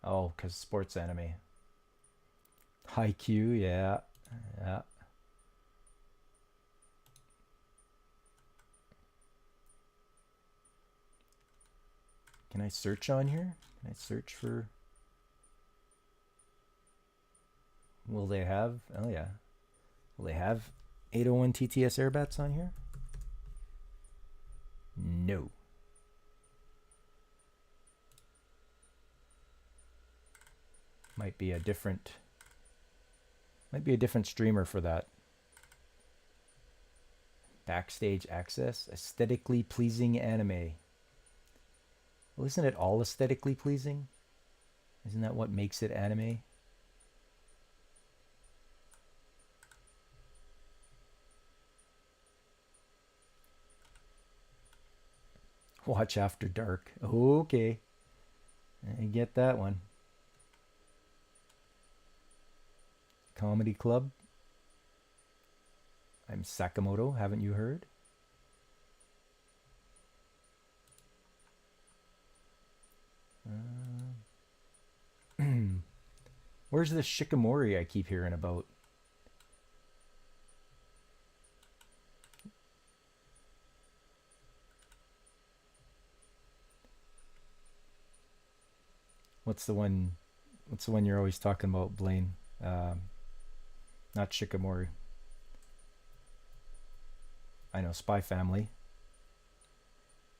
Oh, because sports anime. Haikyuu, yeah. Yeah. Can I search on here? Can I search for... Will they have... Oh, yeah. Will they have 801 TTS Airbats on here? No. Might be a different streamer for that. Backstage access, aesthetically pleasing anime. Well, isn't it all aesthetically pleasing? Isn't that what makes it anime? Watch After Dark. Okay. I get that one. Comedy Club. I'm Sakamoto. Haven't you heard? Where's this Shikamori I keep hearing about? What's the one you're always talking about, Blaine? Not Shikamori. I know, Spy Family.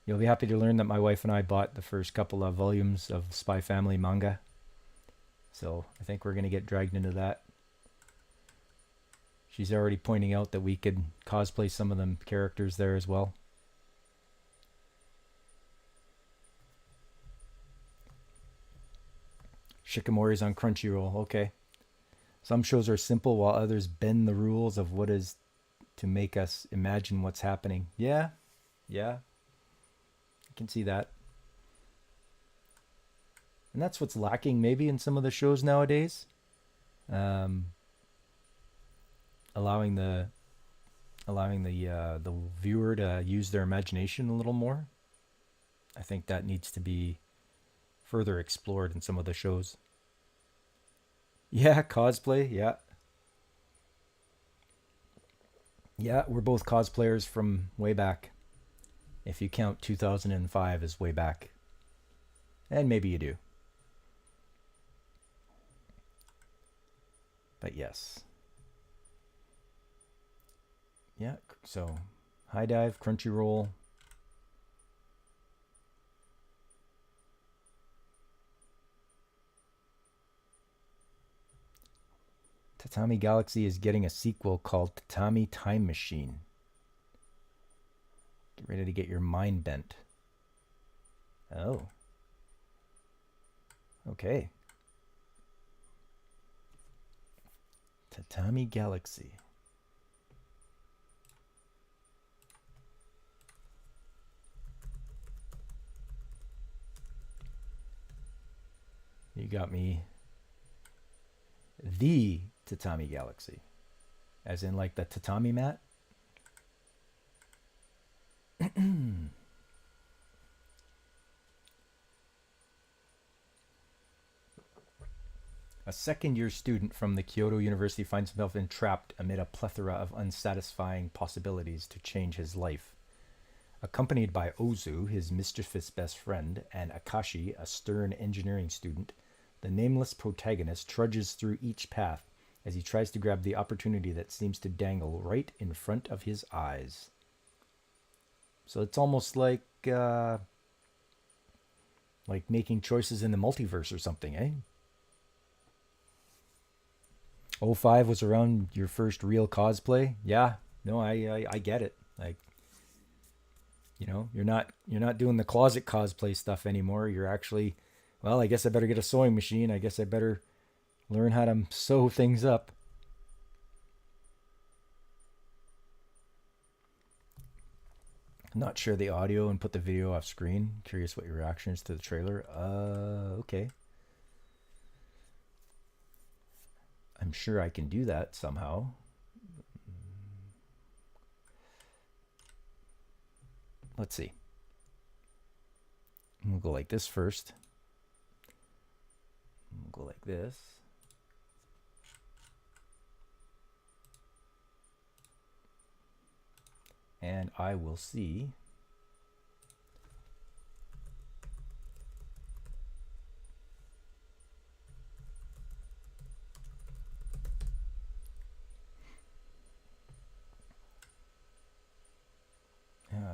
You'll be happy to learn that my wife and I bought the first couple of volumes of Spy Family manga. So I think we're going to get dragged into that. She's already pointing out that we could cosplay some of them characters there as well. Shikamori's on Crunchyroll. Okay. Some shows are simple while others bend the rules of what is to make us imagine what's happening. Yeah. Yeah. I can see that. And that's what's lacking maybe in some of the shows nowadays. Allowing the viewer to use their imagination a little more. I think that needs to be further explored in some of the shows. Yeah, cosplay, yeah. Yeah, we're both cosplayers from way back. If you count 2005 as way back. And maybe you do. But yes. Yeah, so High Dive, Crunchyroll. Tatami Galaxy is getting a sequel called Tatami Time Machine. Get ready to get your mind bent. Oh. Okay. Tatami Galaxy. You got me. The Tatami Galaxy. As in like the tatami mat? A second-year student from the Kyoto University finds himself entrapped amid a plethora of unsatisfying possibilities to change his life. Accompanied by Ozu, his mischievous best friend, and Akashi, a stern engineering student, the nameless protagonist trudges through each path as he tries to grab the opportunity that seems to dangle right in front of his eyes. So it's almost like making choices in the multiverse or something, eh? 05 was around your first real cosplay. Yeah, no, I get it. Like, you know, you're not doing the closet cosplay stuff anymore. You're actually, well, I guess I better get a sewing machine. I guess I better learn how to sew things up. Not share the audio and put the video off screen. Curious what your reaction is to the trailer. Okay. I'm sure I can do that somehow. Let's see. We'll go like this first. We'll go like this. And I will see.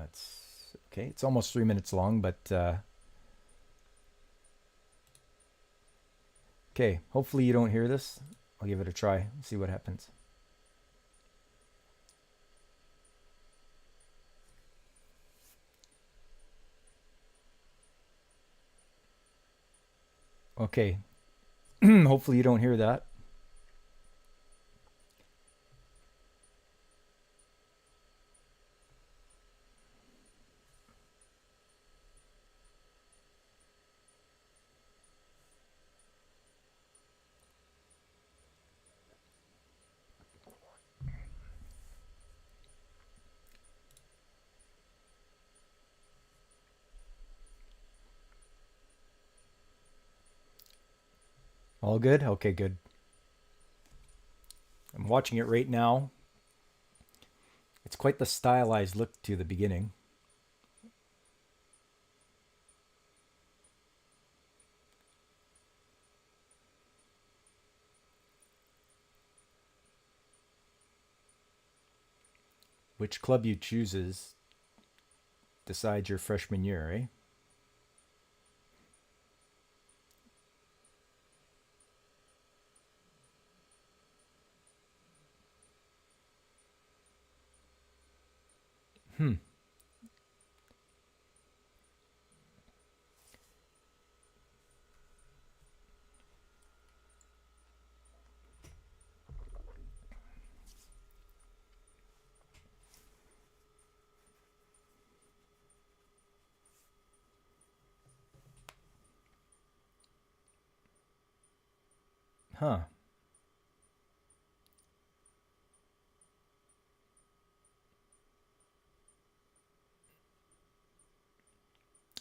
It's okay. It's almost 3 minutes long, but okay. Hopefully you don't hear this. I'll give it a try. See what happens. Okay. Hopefully you don't hear that. All good? Okay, good. I'm watching it right now. It's quite the stylized look to the beginning. Which club you chooses decides your freshman year, eh? Hmm. Huh.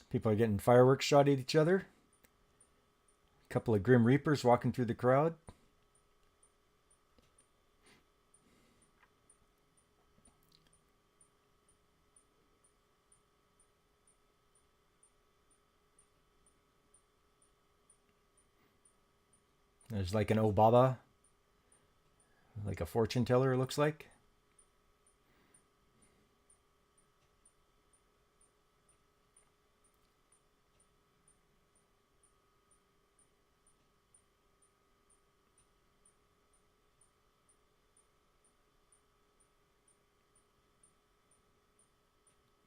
People are getting fireworks shot at each other. A couple of Grim Reapers walking through the crowd. There's like an Obaba Like a fortune teller, it looks like.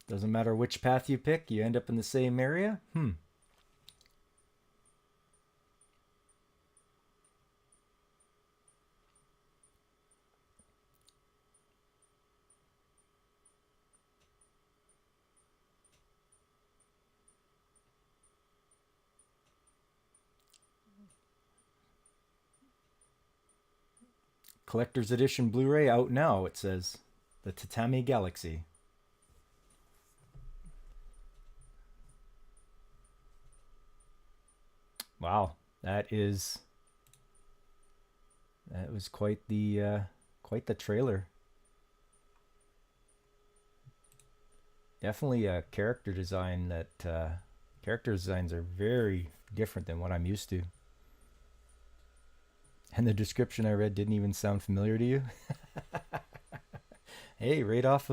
Doesn't matter which path you pick, you end up in the same area. Collector's Edition Blu-ray out now, it says. The Tatami Galaxy. Wow, that was quite the trailer. Definitely a character design that character designs are very different than what I'm used to. And the description I read didn't even sound familiar to you. Hey, right off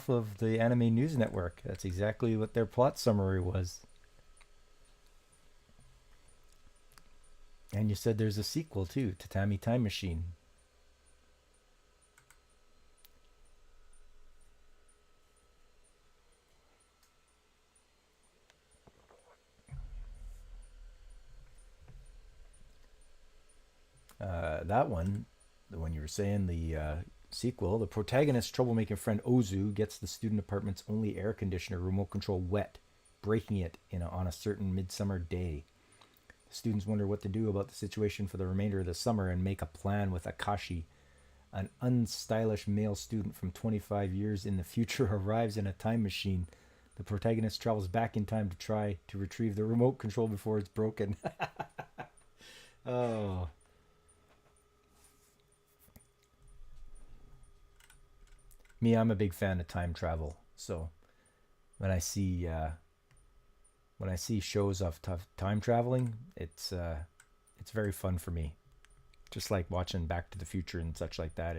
of the Anime News Network. That's exactly what their plot summary was. And you said there's a sequel too, Tatami Time Machine. That one, the one you were saying, the sequel, the protagonist's troublemaking friend Ozu gets the student apartment's only air conditioner remote control wet, breaking it on a certain midsummer day. The students wonder what to do about the situation for the remainder of the summer and make a plan with Akashi. An unstylish male student from 25 years in the future arrives in a time machine. The protagonist travels back in time to try to retrieve the remote control before it's broken. Oh. Me, I'm a big fan of time travel. So when I see shows of time traveling, it's very fun for me. Just like watching Back to the Future and such like that.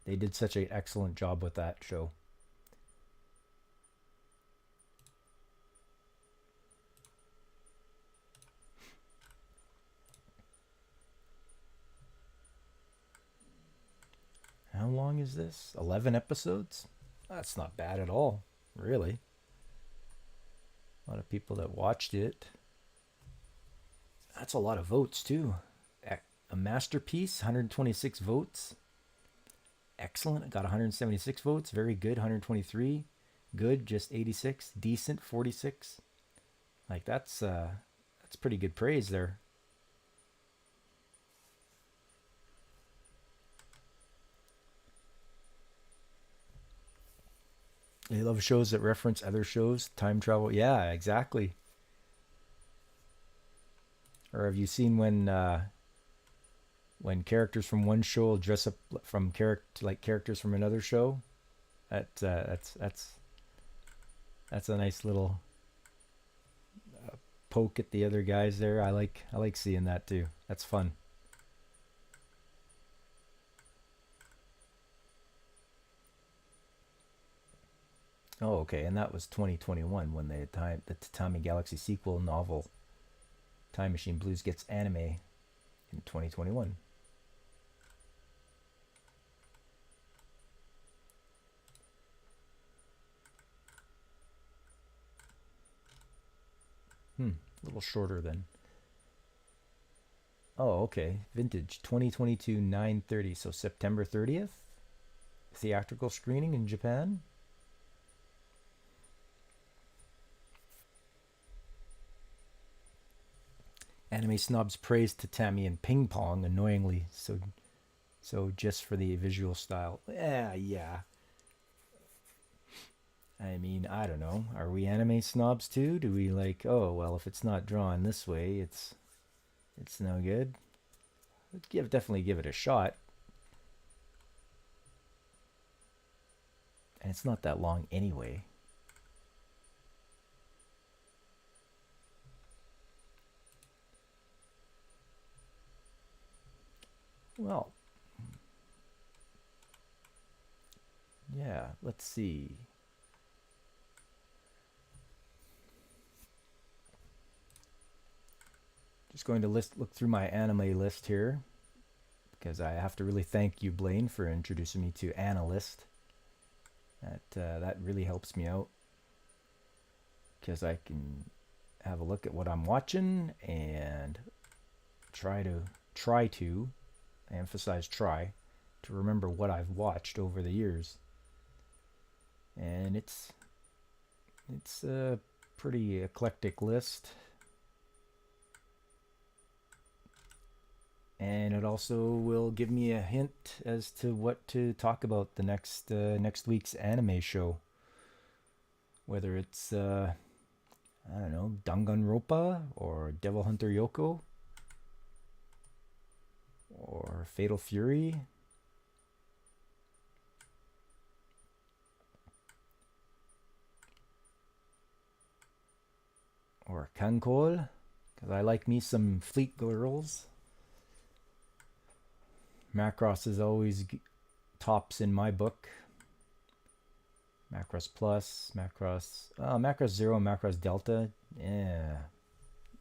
They did such an excellent job with that show. How long is this? 11 episodes? That's not bad at all, really. A lot of people that watched it. That's a lot of votes, too. A masterpiece, 126 votes. Excellent, got 176 votes. Very good, 123. Good, just 86. Decent, 46. Like, that's pretty good praise there. They love shows that reference other shows, time travel. Yeah, exactly. Or have you seen when characters from one show dress up from characters from another show? That's a nice little poke at the other guys there. I like seeing that too. That's fun. Oh, okay, and that was 2021 when the Tatami Galaxy sequel novel Time Machine Blues gets anime in 2021. A little shorter then. Oh, okay. Vintage 2022 9/30, so September 30th. Theatrical screening in Japan. Anime snobs praised Tatami and Ping Pong annoyingly, so just for the visual style. Yeah. I mean, I don't know. Are we anime snobs too? Do we like, oh well, if it's not drawn this way, it's no good? Definitely give it a shot. And it's not that long anyway. Well, yeah, let's see. Just going to look through my anime list here because I have to really thank you, Blaine, for introducing me to Analyst. That really helps me out because I can have a look at what I'm watching and try to I emphasize try to remember what I've watched over the years. And it's a pretty eclectic list. And it also will give me a hint as to what to talk about the next week's anime show. Whether it's I don't know, Danganronpa or Devil Hunter Yoko or Fatal Fury. Or Kankol, because I like me some Fleet Girls. Macross is always tops in my book. Macross Plus, Macross Zero, Macross Delta, yeah,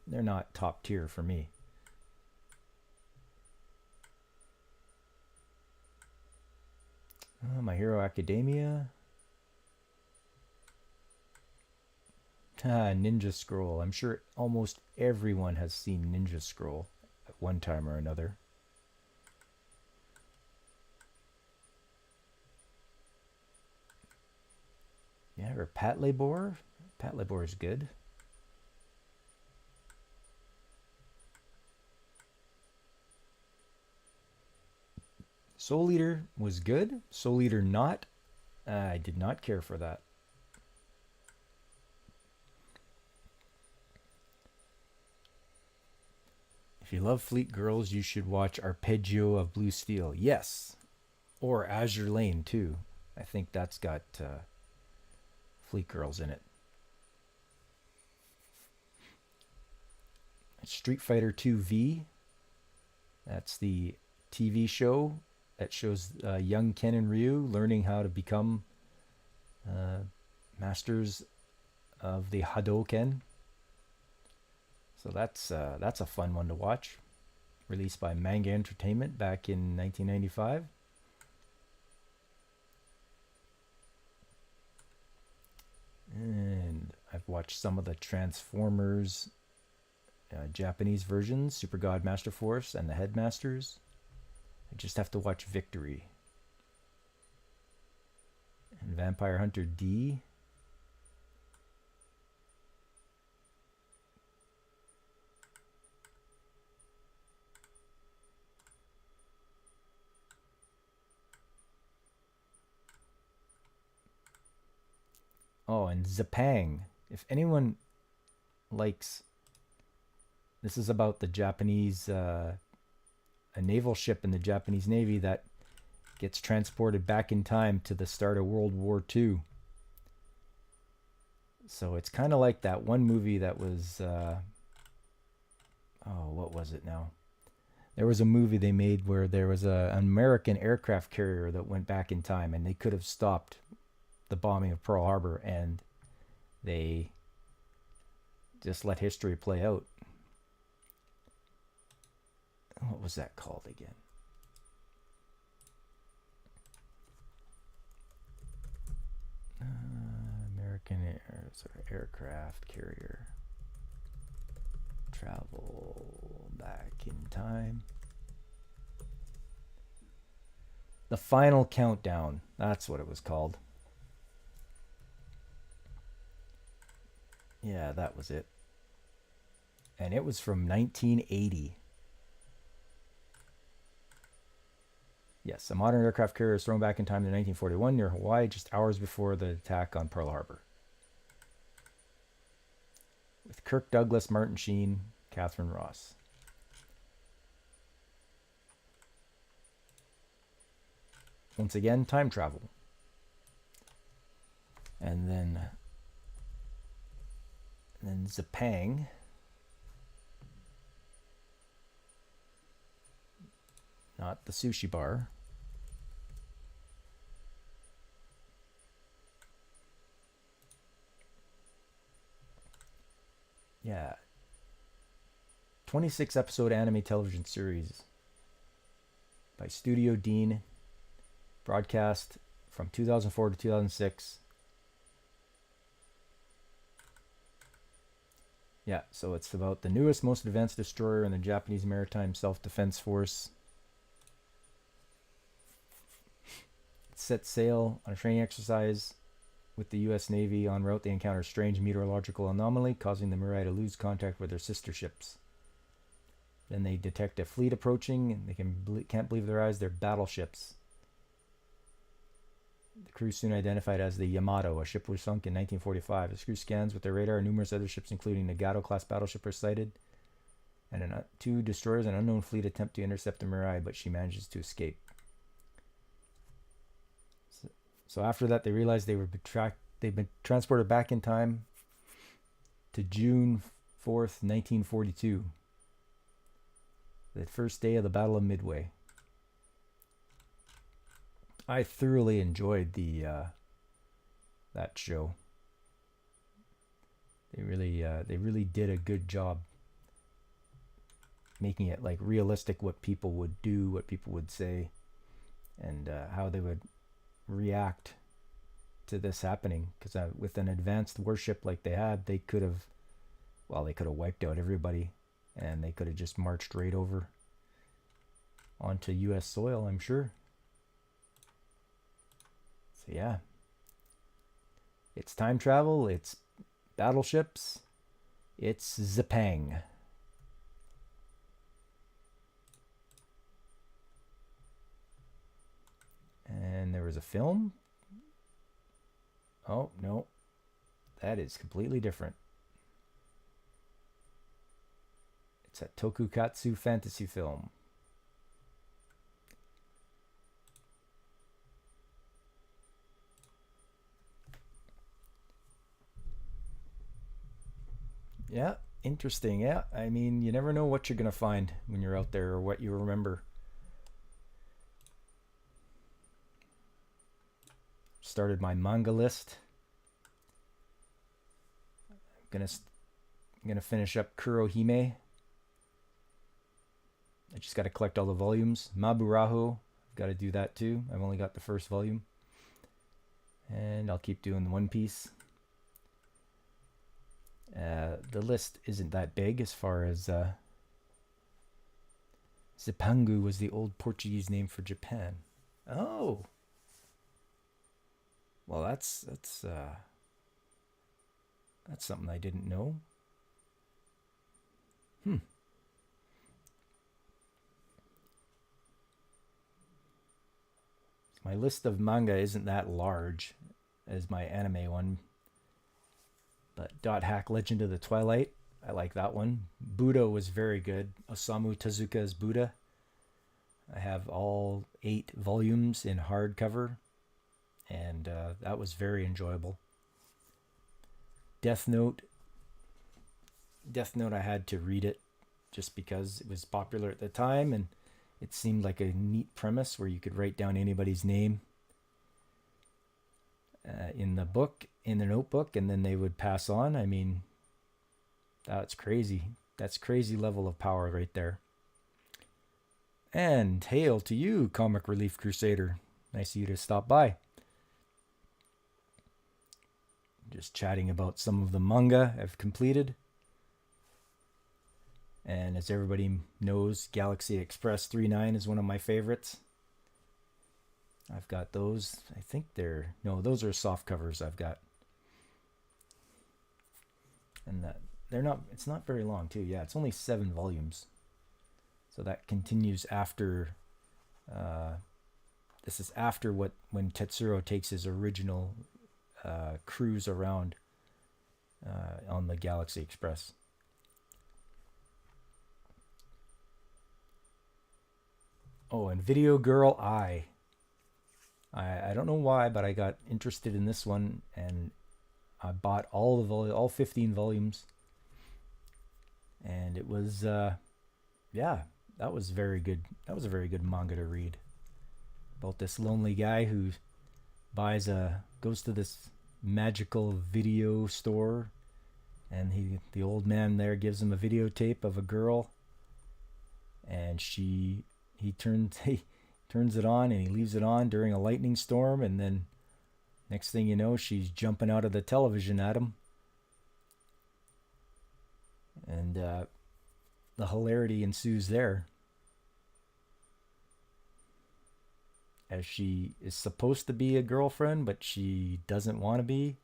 they're not top tier for me. My Hero Academia. Ninja Scroll. I'm sure almost everyone has seen Ninja Scroll at one time or another. Yeah, or Patlabor. Patlabor is good. Soul Eater was good. Soul Eater not. I did not care for that. If you love Fleet Girls, you should watch Arpeggio of Blue Steel. Yes. Or Azure Lane, too. I think that's got Fleet Girls in it. Street Fighter 2 V. That's the TV show that shows young Ken and Ryu learning how to become masters of the Hadoken. So that's a fun one to watch. Released by Manga Entertainment back in 1995. And I've watched some of the Transformers Japanese versions, Super God Master Force and the Headmasters. I just have to watch Victory. And Vampire Hunter D. Oh, and Zapang. If anyone likes... This is about the Japanese... a naval ship in the Japanese Navy that gets transported back in time to the start of World War II. So it's kind of like that one movie that was... what was it now? There was a movie they made where there was an American aircraft carrier that went back in time, and they could have stopped the bombing of Pearl Harbor, and they just let history play out. What was that called again? American aircraft carrier. Travel back in time. The Final Countdown. That's what it was called. Yeah, that was it. And it was from 1980. Yes, a modern aircraft carrier is thrown back in time to 1941 near Hawaii, just hours before the attack on Pearl Harbor. With Kirk Douglas, Martin Sheen, Catherine Ross. Once again, time travel. And then Zapang. not the sushi bar. Yeah. 26 episode anime television series by Studio Dean, broadcast from 2004 to 2006. Yeah, so it's about the newest, most advanced destroyer in the Japanese Maritime Self-Defense Force. It sets sail on a training exercise with the U.S. Navy. En route, they encounter a strange meteorological anomaly, causing the Mirai to lose contact with their sister ships. Then they detect a fleet approaching, and they can't believe their eyes. They're battleships. The crew soon identified as the Yamato. A ship was sunk in 1945. The crew scans with their radar. Numerous other ships, including Nagato-class battleship, are sighted. And two destroyers and an unknown fleet attempt to intercept the Mirai, but she manages to escape. So after that, they realized they've been transported back in time to June 4th, 1942. The first day of the Battle of Midway. I thoroughly enjoyed that show. They really did a good job making it like realistic, what people would do, what people would say, and how they would react to this happening. Because with an advanced warship like they had, they could have wiped out everybody, and they could have just marched right over onto U.S. soil, I'm sure. So yeah, it's time travel, it's battleships, it's Zapang. And there was a film. Oh, no. That is completely different. It's a Tokukatsu fantasy film. Yeah, interesting. Yeah, I mean, you never know what you're going to find when you're out there or what you remember. Started my manga list. I'm gonna finish up Kurohime. I just got to collect all the volumes. Maburaho, I've got to do that too. I've only got the first volume. And I'll keep doing One Piece. The list isn't that big as far as Zipangu was the old Portuguese name for Japan. Oh. Well, that's something I didn't know. My list of manga isn't that large as my anime one. But Dot Hack Legend of the Twilight, I like that one. Buddha was very good. Osamu Tezuka's Buddha. I have all 8 volumes in hardcover, and that was very enjoyable. Death Note, I had to read it just because it was popular at the time, and it seemed like a neat premise where you could write down anybody's name in the book, in the notebook, and then they would pass on. I mean, that's crazy. That's crazy level of power right there. And hail to you, Comic Relief Crusader. Nice of you to stop by. Just chatting about some of the manga I've completed. And as everybody knows, Galaxy Express 39 is one of my favorites. I've got those. I think those are soft covers I've got. And it's not very long too. Yeah, it's only 7 volumes. So that continues after, this is after when Tetsuro takes his original cruise around on the Galaxy Express. Oh, and Video Girl I don't know why, but I got interested in this one, and I bought all 15 volumes, and it was That was very good. That was a very good manga to read about this lonely guy who goes to this magical video store, and the old man there gives him a videotape of a girl, and he turns it on, and he leaves it on during a lightning storm, and then next thing you know, she's jumping out of the television at him, and the hilarity ensues there, as she is supposed to be a girlfriend, but she doesn't want to be.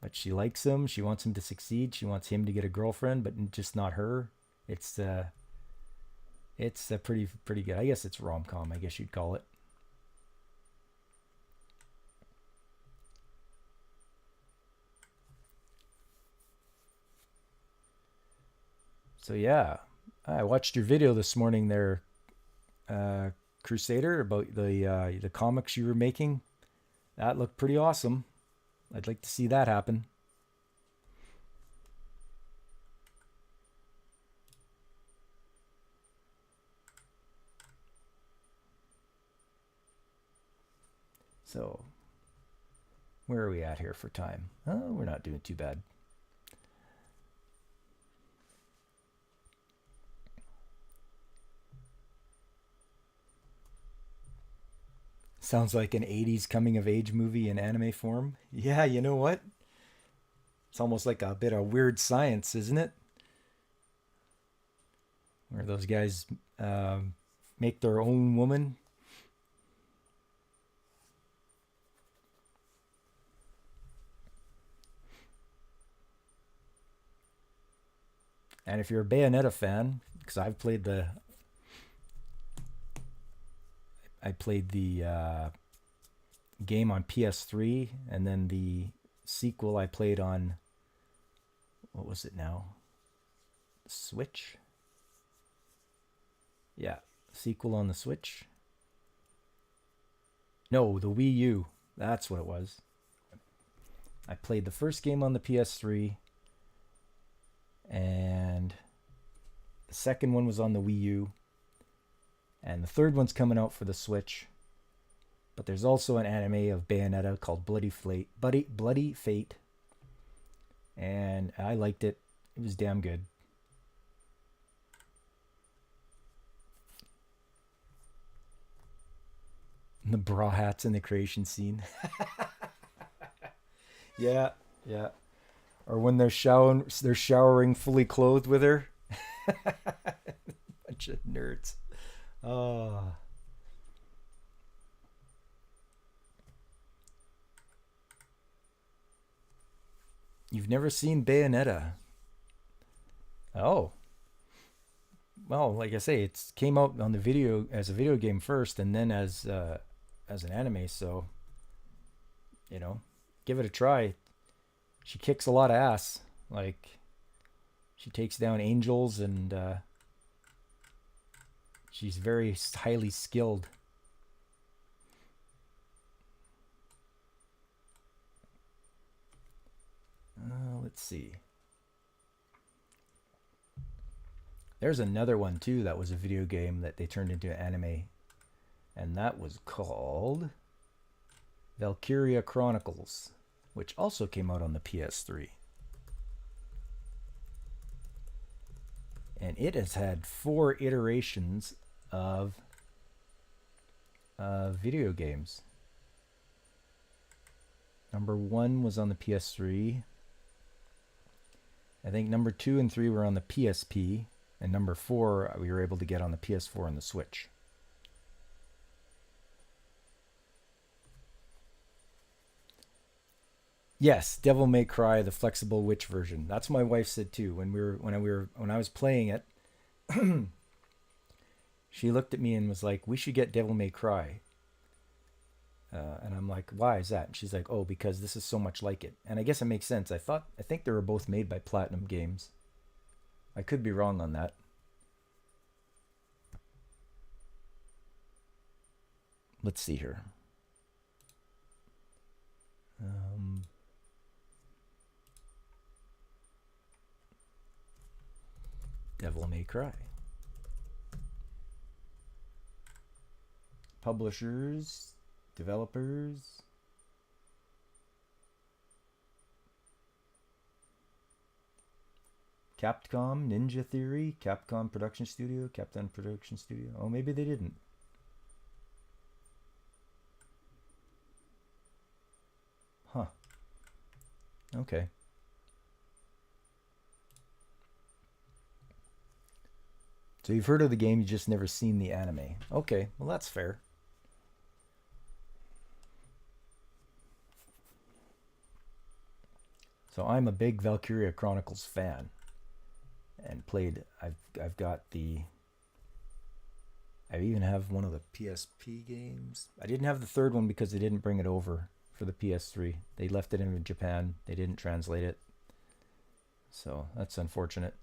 But she likes him. She wants him to succeed. She wants him to get a girlfriend, but just not her. It's a pretty good. I guess it's rom-com, I guess you'd call it. So yeah, I watched your video this morning there, Crusader, about the comics you were making. That looked pretty awesome. I'd like to see that happen. So, where are we at here for time? Oh, we're not doing too bad. Sounds like an 80s coming of age movie in anime form. Yeah, you know what? It's almost like a bit of weird science, isn't it? Where those guys make their own woman. And if you're a Bayonetta fan, because I played the game on PS3, and then the sequel I played on, what was it now? Switch? Yeah, sequel on the Switch. No, the Wii U. That's what it was. I played the first game on the PS3, and the second one was on the Wii U, and the third one's coming out for the Switch. But there's also an anime of Bayonetta called Bloody Fate, and I liked it. It was damn good. And the bra hats in the creation scene. Yeah, yeah. Or when they're showering fully clothed with her. Bunch of nerds. Oh. You've never seen Bayonetta? Oh. Well, like I say, it came out on the video as a video game first, and then as an anime. So, give it a try. She kicks a lot of ass. Like, she takes down angels, and she's very highly skilled. Let's see. There's another one too that was a video game that they turned into an anime, and that was called Valkyria Chronicles, which also came out on the PS3. And it has had 4 iterations of video games. Number 1 was on the PS3. I think number 2 and 3 were on the PSP. And number 4 we were able to get on the PS4 and the Switch. Yes, Devil May Cry, the flexible witch version. That's what my wife said too. When I was playing it, she looked at me and was like, "We should get Devil May Cry." And I'm like, "Why is that?" And she's like, "Oh, because this is so much like it." And I guess it makes sense. I think they were both made by Platinum Games. I could be wrong on that. Let's see here. Devil May Cry. Publishers, developers. Capcom, Ninja Theory, Capcom Production Studio, Capcom Production Studio. Oh, maybe they didn't. Huh. Okay. So you've heard of the game, you just never seen the anime. Okay, well that's fair. So I'm a big Valkyria Chronicles fan, and played. I've got the. I even have one of the PSP games. I didn't have the third one because they didn't bring it over for the PS3. They left it in Japan. They didn't translate it. So that's unfortunate.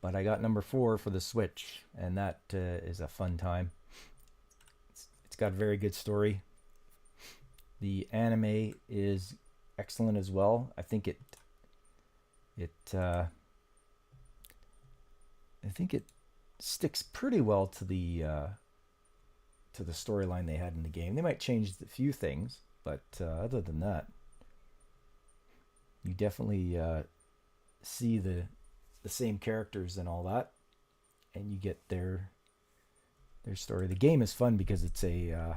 But I got number 4 for the Switch, and that is a fun time. It's got a very good story. The anime is excellent as well. I think it sticks pretty well to the storyline they had in the game. They might change a few things, but other than that, you definitely see the same characters and all that, and you get their story. The game is fun because it's a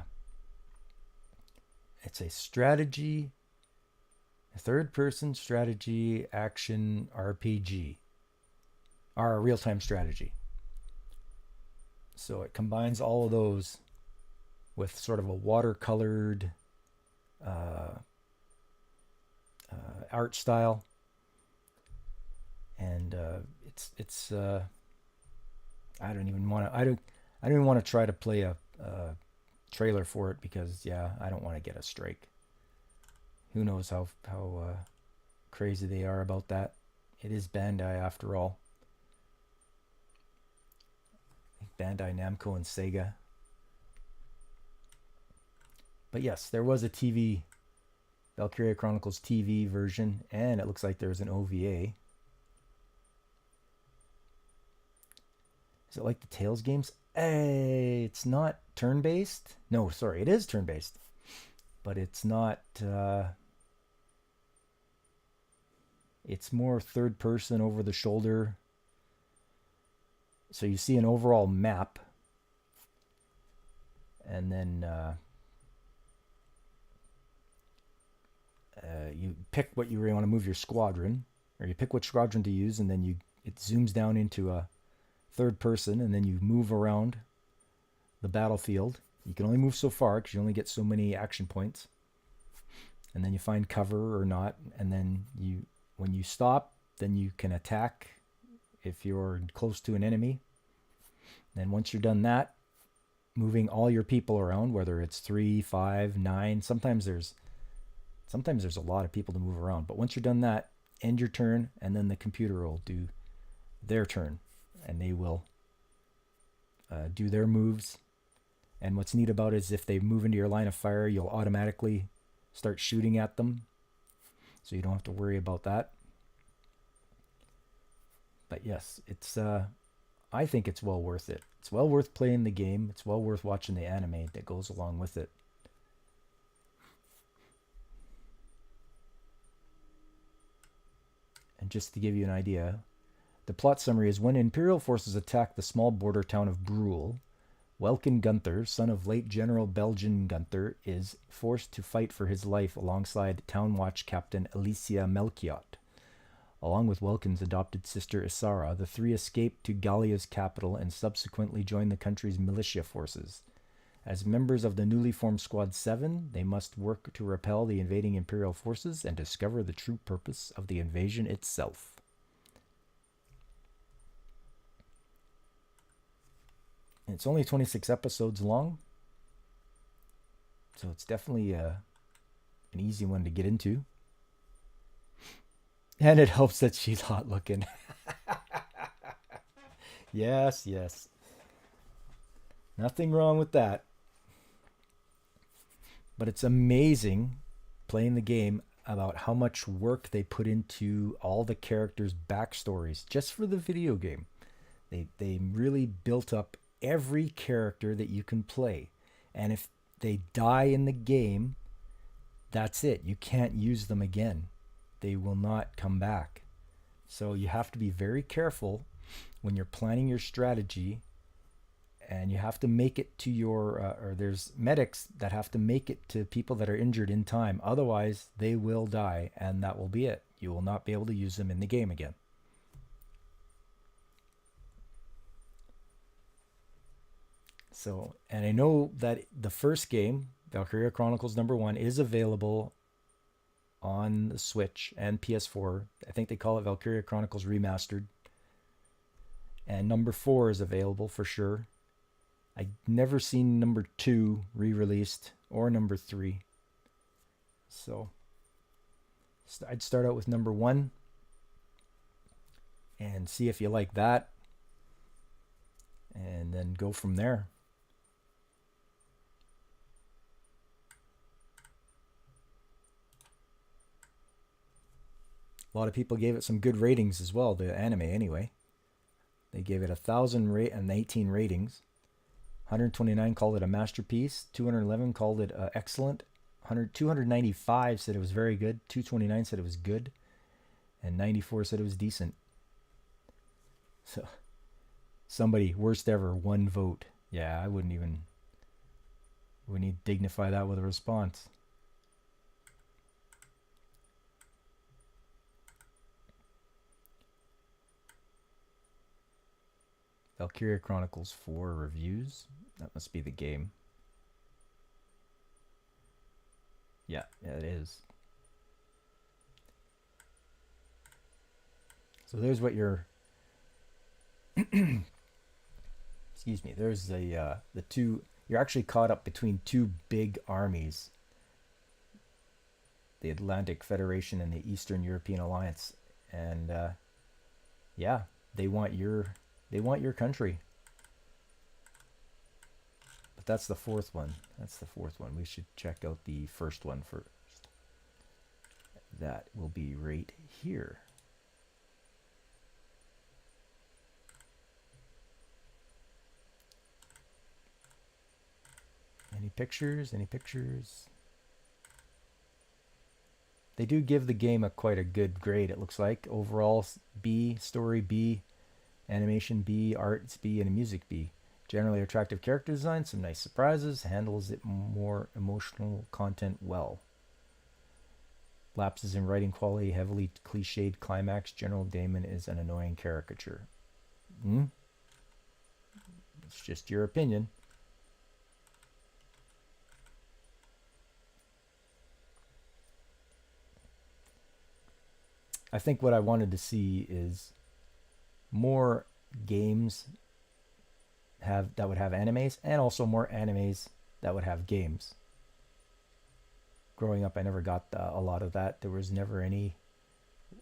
strategy, a third-person strategy action RPG, or a real-time strategy. So it combines all of those with sort of a watercolored art style, and it's I don't even want to try to play a trailer for it because I don't want to get a strike. Who knows how crazy they are about that. It is Bandai after all. Bandai Namco and Sega. But yes, there was a TV Valkyria Chronicles TV version, and it looks like there's an OVA. Is it like the Tales games? It's not turn-based. No, sorry, it is turn-based. But it's not... it's more third-person, over-the-shoulder. So you see an overall map. And then... you pick what you really want to move your squadron, or you pick which squadron to use, and then it zooms down into a third person, and then you move around the battlefield. You can only move so far because you only get so many action points, and then you find cover or not, and then when you stop, then you can attack if you're close to an enemy. Then once you're done that, moving all your people around, whether it's 3, 5, 9, sometimes there's a lot of people to move around. But once you're done that, end your turn, and then the computer will do their turn, and they will do their moves. And what's neat about it is if they move into your line of fire, you'll automatically start shooting at them, so you don't have to worry about that. But yes, it's I think it's well worth it. It's well worth playing the game. It's well worth watching the anime that goes along with it. And just to give you an idea, the plot summary is when Imperial forces attack the small border town of Brule, Welkin Gunther, son of late General Belgian Gunther, is forced to fight for his life alongside Town Watch Captain Alicia Melchiot. Along with Welkin's adopted sister Isara, the three escape to Gallia's capital and subsequently join the country's militia forces. As members of the newly formed Squad 7, they must work to repel the invading Imperial forces and discover the true purpose of the invasion itself. And it's only 26 episodes long, so it's definitely an easy one to get into. And it helps that she's hot looking. Yes, yes. Nothing wrong with that. But it's amazing playing the game about how much work they put into all the characters' backstories just for the video game. They really built up every character that you can play. And if they die in the game, that's it. You can't use them again. They will not come back. So you have to be very careful when you're planning your strategy, and you have to make it to your, or there's medics that have to make it to people that are injured in time. Otherwise, they will die, and that will be it. You will not be able to use them in the game again. So, and I know that the first game, Valkyria Chronicles #1, is available on the Switch and PS4. I think they call it Valkyria Chronicles Remastered. And #4 is available for sure. I've never seen #2 re-released or #3. So I'd start out with #1 and see if you like that, and then go from there. A lot of people gave it some good ratings as well, the anime anyway. They gave it 1,018 ratings. 129 called it a masterpiece. 211 called it excellent. 295 said it was very good. 229 said it was good. And 94 said it was decent. So, somebody, worst ever, 1 vote. Yeah, I wouldn't even... We need to dignify that with a response. Valkyria Chronicles 4 reviews. That must be the game. Yeah, it is. So there's what your... Excuse me. There's the two... You're actually caught up between two big armies. The Atlantic Federation and the Eastern European Alliance. And yeah, they want your country. But that's the fourth one. That's the fourth one. We should check out the first one first. That will be right here. Any pictures? Any pictures? They do give the game quite a good grade, it looks like. Overall B, story B, animation B, arts B, and music B. Generally attractive character design, some nice surprises, handles it more emotional content well. Lapses in writing quality, heavily cliched climax. General Damon is an annoying caricature. It's just your opinion. I think what I wanted to see is more games that would have animes, and also more animes that would have games. Growing up, I never got a lot of that. There was never any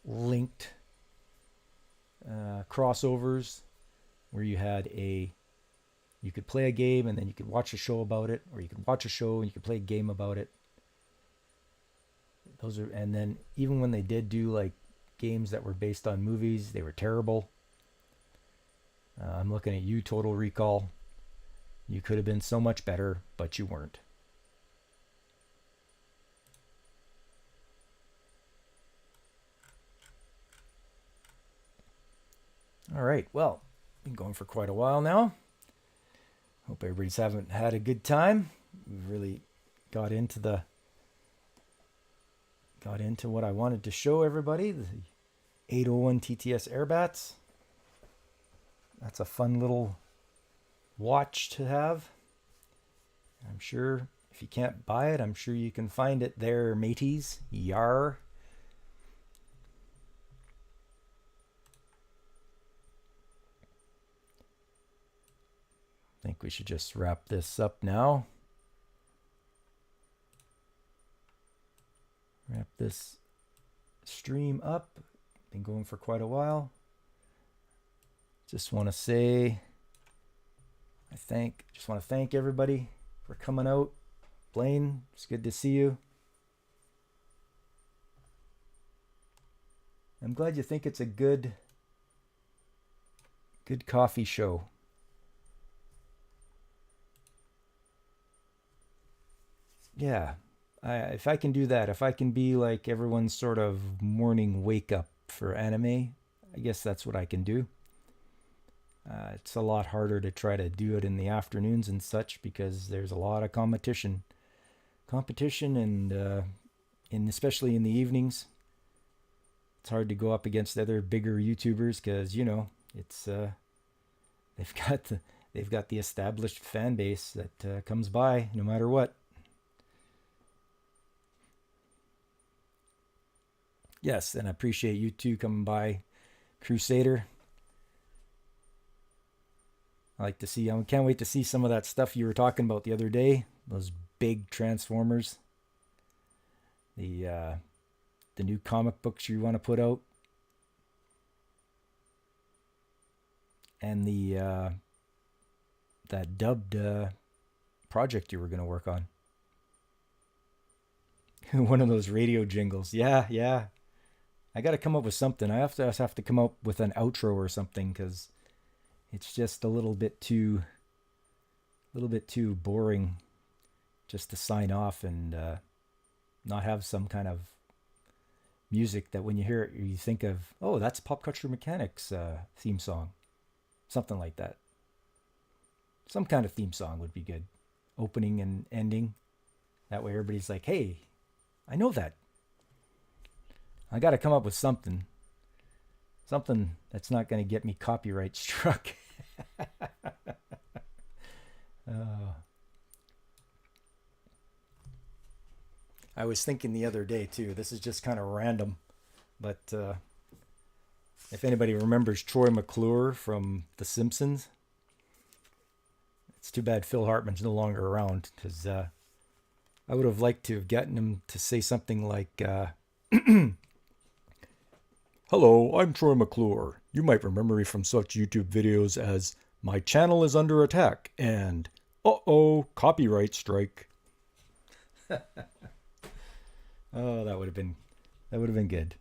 linked crossovers where you could play a game and then you could watch a show about it, or you could watch a show and you could play a game about it. And then even when they did do like games that were based on movies, they were terrible. I'm looking at you, Total Recall. You could have been so much better, but you weren't. All right, well, been going for quite a while now. Hope everybody's had a good time. We've really got into what I wanted to show everybody. The 801 TTS Airbats. That's a fun little watch to have. I'm sure if you can't buy it, I'm sure you can find it there, mateys. Yar. I think we should just wrap this up now. Wrap this stream up. Been going for quite a while. Just want to say, just want to thank everybody for coming out. Blaine, it's good to see you. I'm glad you think it's a good coffee show. yeah, if I can do that, if I can be like everyone's sort of morning wake up for anime, I guess that's what I can do. It's a lot harder to try to do it in the afternoons and such because there's a lot of competition, and especially in the evenings, it's hard to go up against other bigger YouTubers because it's they've got the established fan base that comes by no matter what. Yes, and I appreciate you two coming by, Crusader. I like to see. I can't wait to see some of that stuff you were talking about the other day. Those big Transformers, the new comic books you want to put out, and the that dubbed project you were going to work on. One of those radio jingles. Yeah, yeah. I got to come up with something. I have to come up with an outro or something because it's just a little bit too boring just to sign off and not have some kind of music that when you hear it you think of, oh, that's Popculture Mechanics theme song, something like that. Some kind of theme song would be good, opening and ending. That way everybody's like, hey, I know that. I got to come up with something that's not going to get me copyright struck. I was thinking the other day too. This is just kind of random, but if anybody remembers Troy McClure from The Simpsons, it's too bad Phil Hartman's no longer around because I would have liked to have gotten him to say something like, "Hello, I'm Troy McClure. You might remember me from such YouTube videos as My Channel is Under Attack and Uh-oh, Copyright Strike." Oh, that would have been good.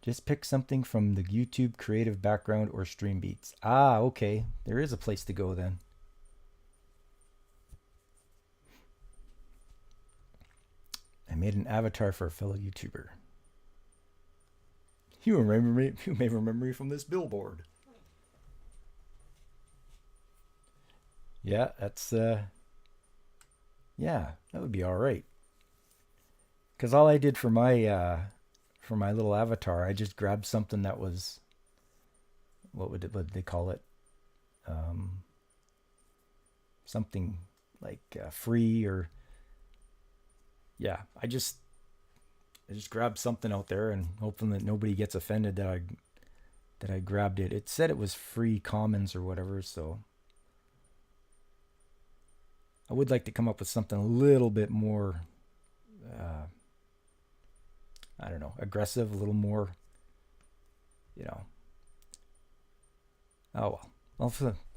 Just pick something from the YouTube creative background or stream beats. Ah, okay. There is a place to go then. I made an avatar for a fellow YouTuber. You may remember me from this billboard. Yeah, that's yeah, that would be all right. Cuz all I did for my little avatar, I just grabbed something that was what would they call it? Um Something like free, or yeah, I just grabbed something out there and hoping that nobody gets offended that I grabbed it. It said it was free commons or whatever, so I would like to come up with something a little bit more, uh, I don't know, aggressive, a little more, you know. Oh well, I'll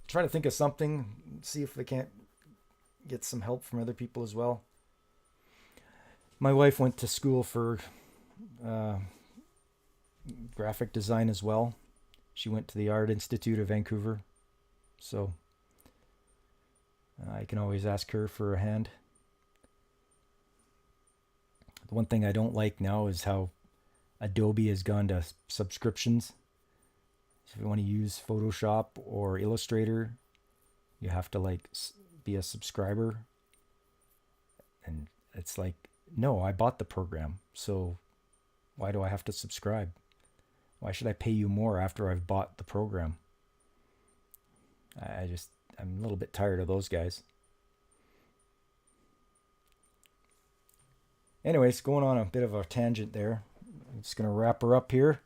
try to think of something. See if I can't get some help from other people as well. My wife went to school for uh, graphic design as well. She went to the Art Institute of Vancouver, so I can always ask her for a hand. The one thing I don't like now is how Adobe has gone to subscriptions. So if you want to use Photoshop or Illustrator, you have to like be a subscriber. And it's like, no, I bought the program, so why do I have to subscribe? Why should I pay you more after I've bought the program? I'm a little bit tired of those guys. Anyways, going on a bit of a tangent there. I'm just going to wrap her up here.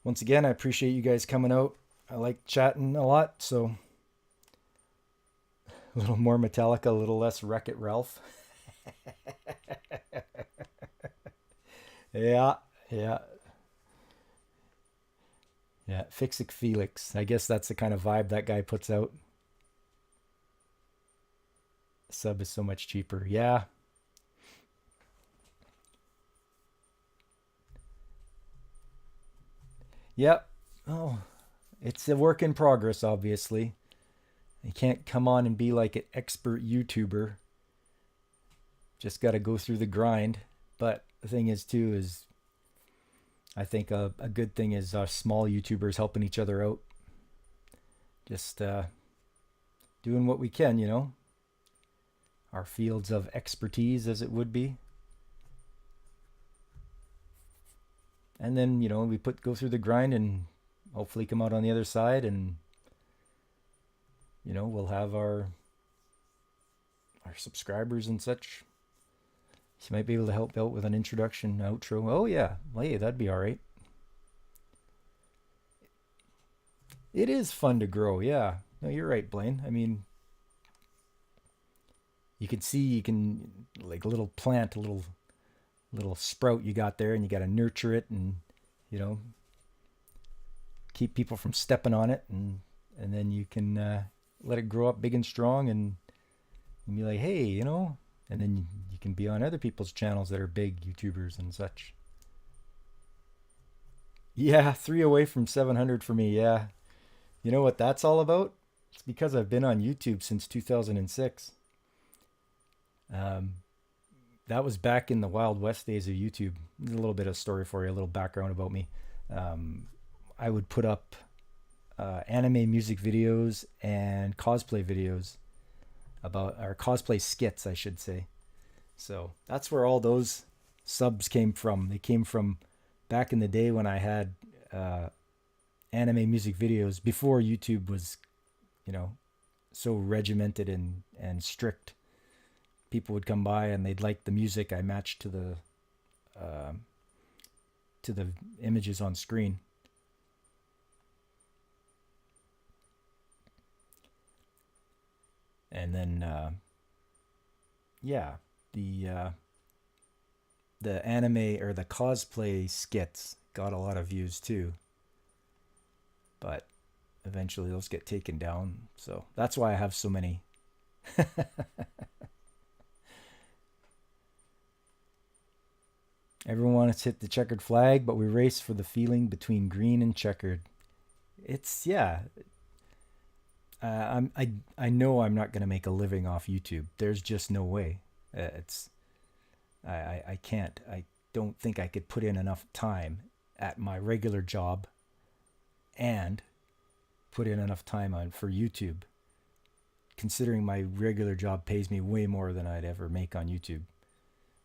Once again, I appreciate you guys coming out. I like chatting a lot, so a little more Metallica, a little less Wreck-It Ralph. Yeah, yeah, yeah. Fix-It Felix. I guess that's the kind of vibe that guy puts out. Sub is so much cheaper. Yeah. Yep. Oh, it's a work in progress, obviously. You can't come on and be like an expert YouTuber. Just got to go through the grind. But the thing is, too, is I think a good thing is small YouTubers helping each other out. Just doing what we can, our fields of expertise, as it would be. And then, we go through the grind and hopefully come out on the other side, and we'll have our subscribers and such. So you might be able to help out with an introduction, outro. Oh yeah, well, hey, that'd be all right. It is fun to grow, yeah. No, you're right, Blaine. I mean, you can like a little plant, a little sprout you got there, and you got to nurture it, and you know keep people from stepping on it, and then you can let it grow up big and strong, and be like, hey, and then you can be on other people's channels that are big YouTubers and such. Yeah, 3 away from 700 for me. Yeah, you know what that's all about? It's because I've been on YouTube since 2006. Um, that was back in the Wild West days of YouTube. A little bit of story for you, a little background about me. Um, I would put up anime music videos and cosplay videos or cosplay skits, I should say. So that's where all those subs came from. They came from back in the day when I had anime music videos before YouTube was, so regimented and strict. People would come by and they'd like the music I matched uh, to the images on screen. And then, yeah, the anime or the cosplay skits got a lot of views too. But eventually those get taken down. So that's why I have so many. Everyone wants to hit the checkered flag, but we race for the feeling between green and checkered. It's, yeah. I know I'm not gonna make a living off YouTube. There's just no way. It's I can't. I don't think I could put in enough time at my regular job and put in enough time on for YouTube. Considering my regular job pays me way more than I'd ever make on YouTube.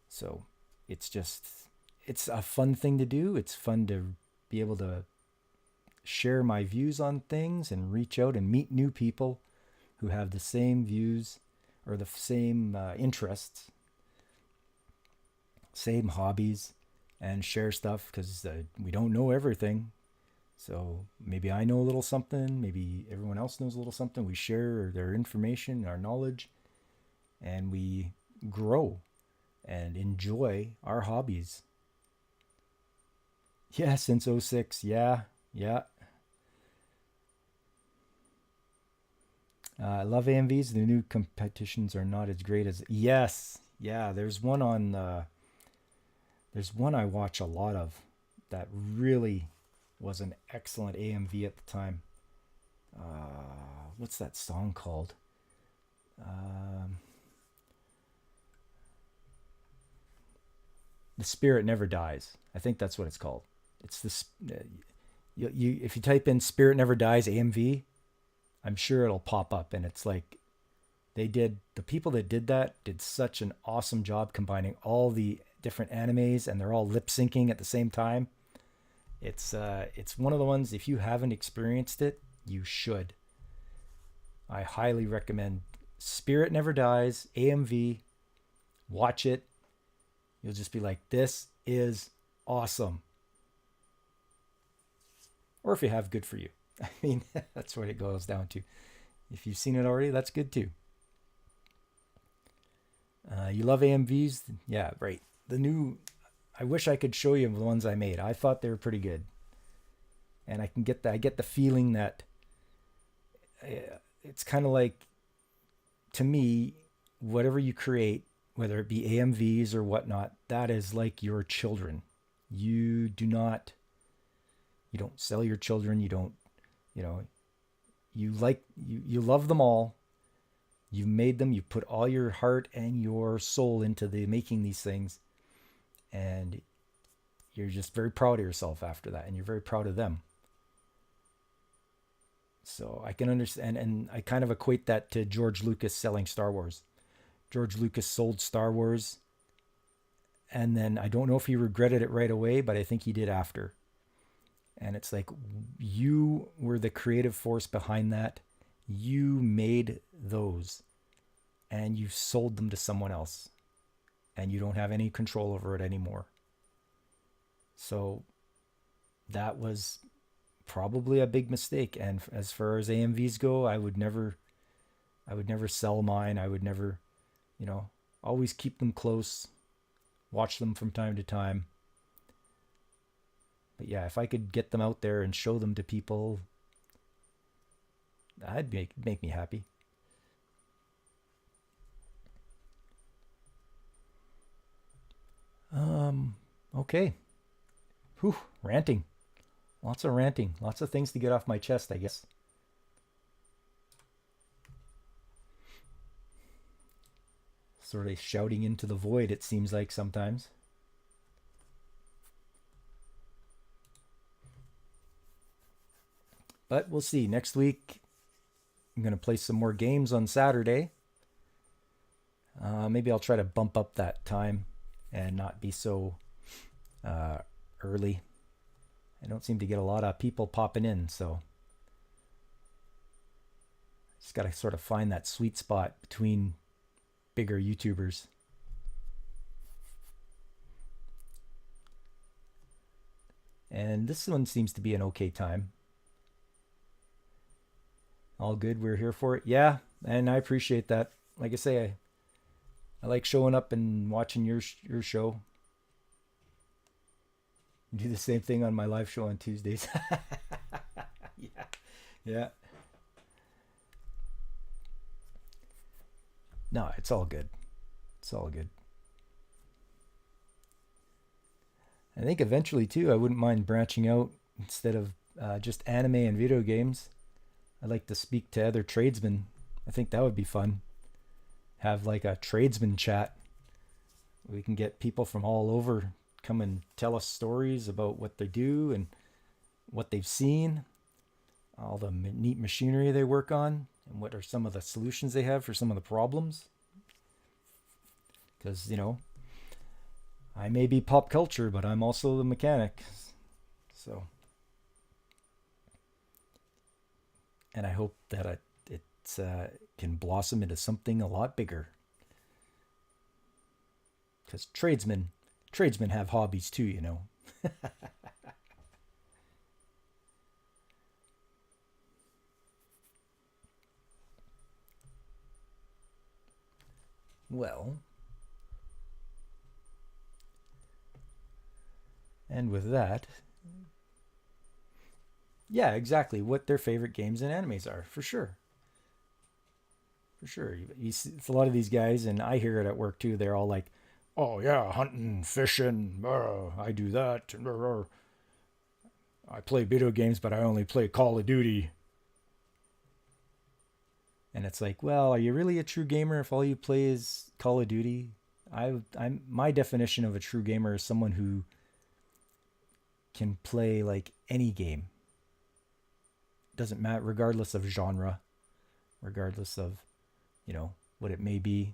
So it's a fun thing to do. It's fun to be able to share my views on things and reach out and meet new people who have the same views or the same interests, same hobbies, and share stuff because we don't know everything. So maybe I know a little something, maybe everyone else knows a little something. We share their information, our knowledge, and we grow and enjoy our hobbies. Yeah, since '06. Yeah, yeah. I love AMVs. The new competitions are not as great as. Yes, yeah. There's one I watch a lot of that really was an excellent AMV at the time. What's that song called? The Spirit Never Dies. I think that's what it's called. It's this. You if you type in "Spirit Never Dies" AMV, I'm sure it'll pop up, and it's like the people that did that did such an awesome job combining all the different animes, and they're all lip syncing at the same time. It's one of the ones, if you haven't experienced it, you should. I highly recommend Spirit Never Dies AMV. Watch it. You'll just be like, this is awesome. Or if you have, good for you. I mean, that's what it goes down to. If you've seen it already, that's good too. You love AMVs? Yeah, right. I wish I could show you the ones I made. I thought they were pretty good. And I get the feeling that it's kind of like, to me, whatever you create, whether it be AMVs or whatnot, that is like your children. You don't sell your children. You don't, you know, you love them all. You've made them. You put all your heart and your soul into the making these things, and you're just very proud of yourself after that, and you're very proud of them. So I can understand, and I kind of equate that to George Lucas selling Star Wars. George Lucas sold Star Wars, and then I don't know if he regretted it right away, but I think he did after. And it's like, you were the creative force behind that. You made those, and you sold them to someone else, and you don't have any control over it anymore. So that was probably a big mistake. And as far as AMVs go, I would never sell mine. I would never, you know, always keep them close, watch them from time to time. But yeah, if I could get them out there and show them to people, that'd make me happy. Okay. Whew, ranting. Lots of ranting. Lots of things to get off my chest, I guess. Sort of shouting into the void, it seems like sometimes. But we'll see. Next week, I'm going to play some more games on Saturday. Maybe I'll try to bump up that time and not be so early. I don't seem to get a lot of people popping in, so just got to sort of find that sweet spot between bigger YouTubers. And this one seems to be an okay time. All good, we're here for it. Yeah, and I appreciate that. Like I say, I like showing up and watching your show. Do the same thing on my live show on Tuesdays. Yeah. Yeah. No, it's all good. It's all good. I think eventually too, I wouldn't mind branching out instead of just anime and video games. I'd like to speak to other tradesmen. I think that would be fun. Have like a tradesman chat. We can get people from all over come and tell us stories about what they do and what they've seen, all the neat machinery they work on, and what are some of the solutions they have for some of the problems. Because, you know, I may be pop culture, but I'm also the mechanic. So, and I hope that it can blossom into something a lot bigger. Because tradesmen have hobbies too, you know. Well, and with that, yeah, exactly what their favorite games and animes are, for sure. For sure. You see, it's a lot of these guys, and I hear it at work too. They're all like, "Oh yeah, hunting, fishing. I do that. I play video games, but I only play Call of Duty." And it's like, well, are you really a true gamer if all you play is Call of Duty? I'm my definition of a true gamer is someone who can play like any game. Doesn't matter, regardless of genre, regardless of, you know, what it may be.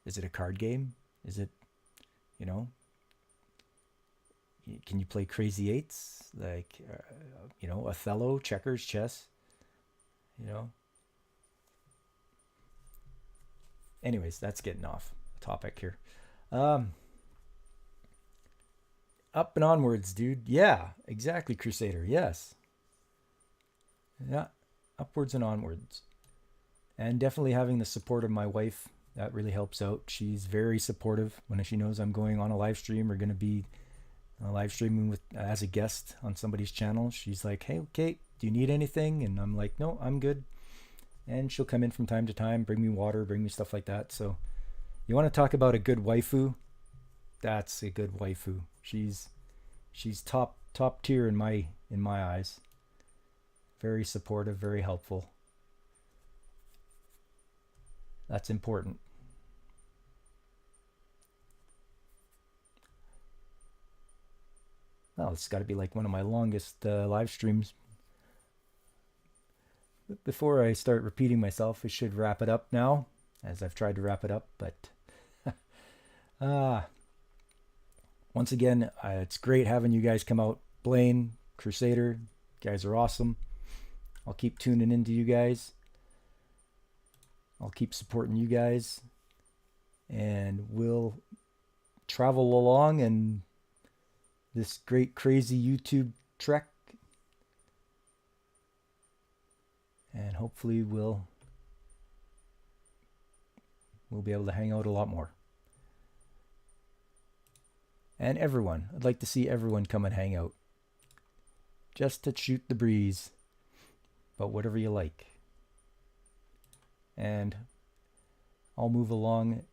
Is it a card game? Is it, you know, can you play Crazy Eights? Like, you know, Othello, checkers, chess, you know? Anyways, that's getting off topic here. Um, Up and onwards, dude. Yeah, exactly, Crusader. Yes. Yeah, upwards and onwards. And definitely having the support of my wife, that really helps out. She's very supportive when she knows I'm going on a live stream or going to be live streaming with as a guest on somebody's channel. She's like, "Hey, Kate, do you need anything?" And I'm like, "No, I'm good." And she'll come in from time to time, bring me water, bring me stuff like that. So you want to talk about a good waifu? That's a good waifu. She's top tier in my eyes. Very supportive, very helpful. That's important. Well, it's got to be like one of my longest live streams. Before I start repeating myself, I should wrap it up now, as I've tried to wrap it up. But once again, it's great having you guys come out. Blaine, Crusader, you guys are awesome. I'll keep tuning into you guys. I'll keep supporting you guys. And we'll travel along in this great, crazy YouTube trek. And hopefully we'll be able to hang out a lot more. And everyone, I'd like to see everyone come and hang out. Just to shoot the breeze. But whatever you like. And I'll move along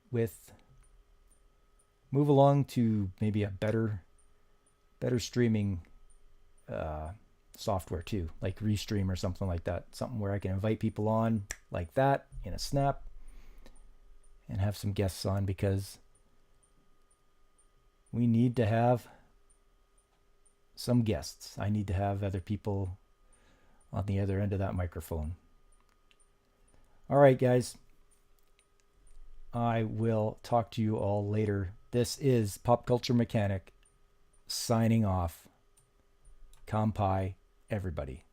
to maybe a better streaming software too, like Restream or something like that. Something where I can invite people on like that in a snap and have some guests on, because we need to have some guests. I need to have other people on the other end of that microphone. All right, guys. I will talk to you all later. This is Popculture Mechanic signing off. Kampai, everybody.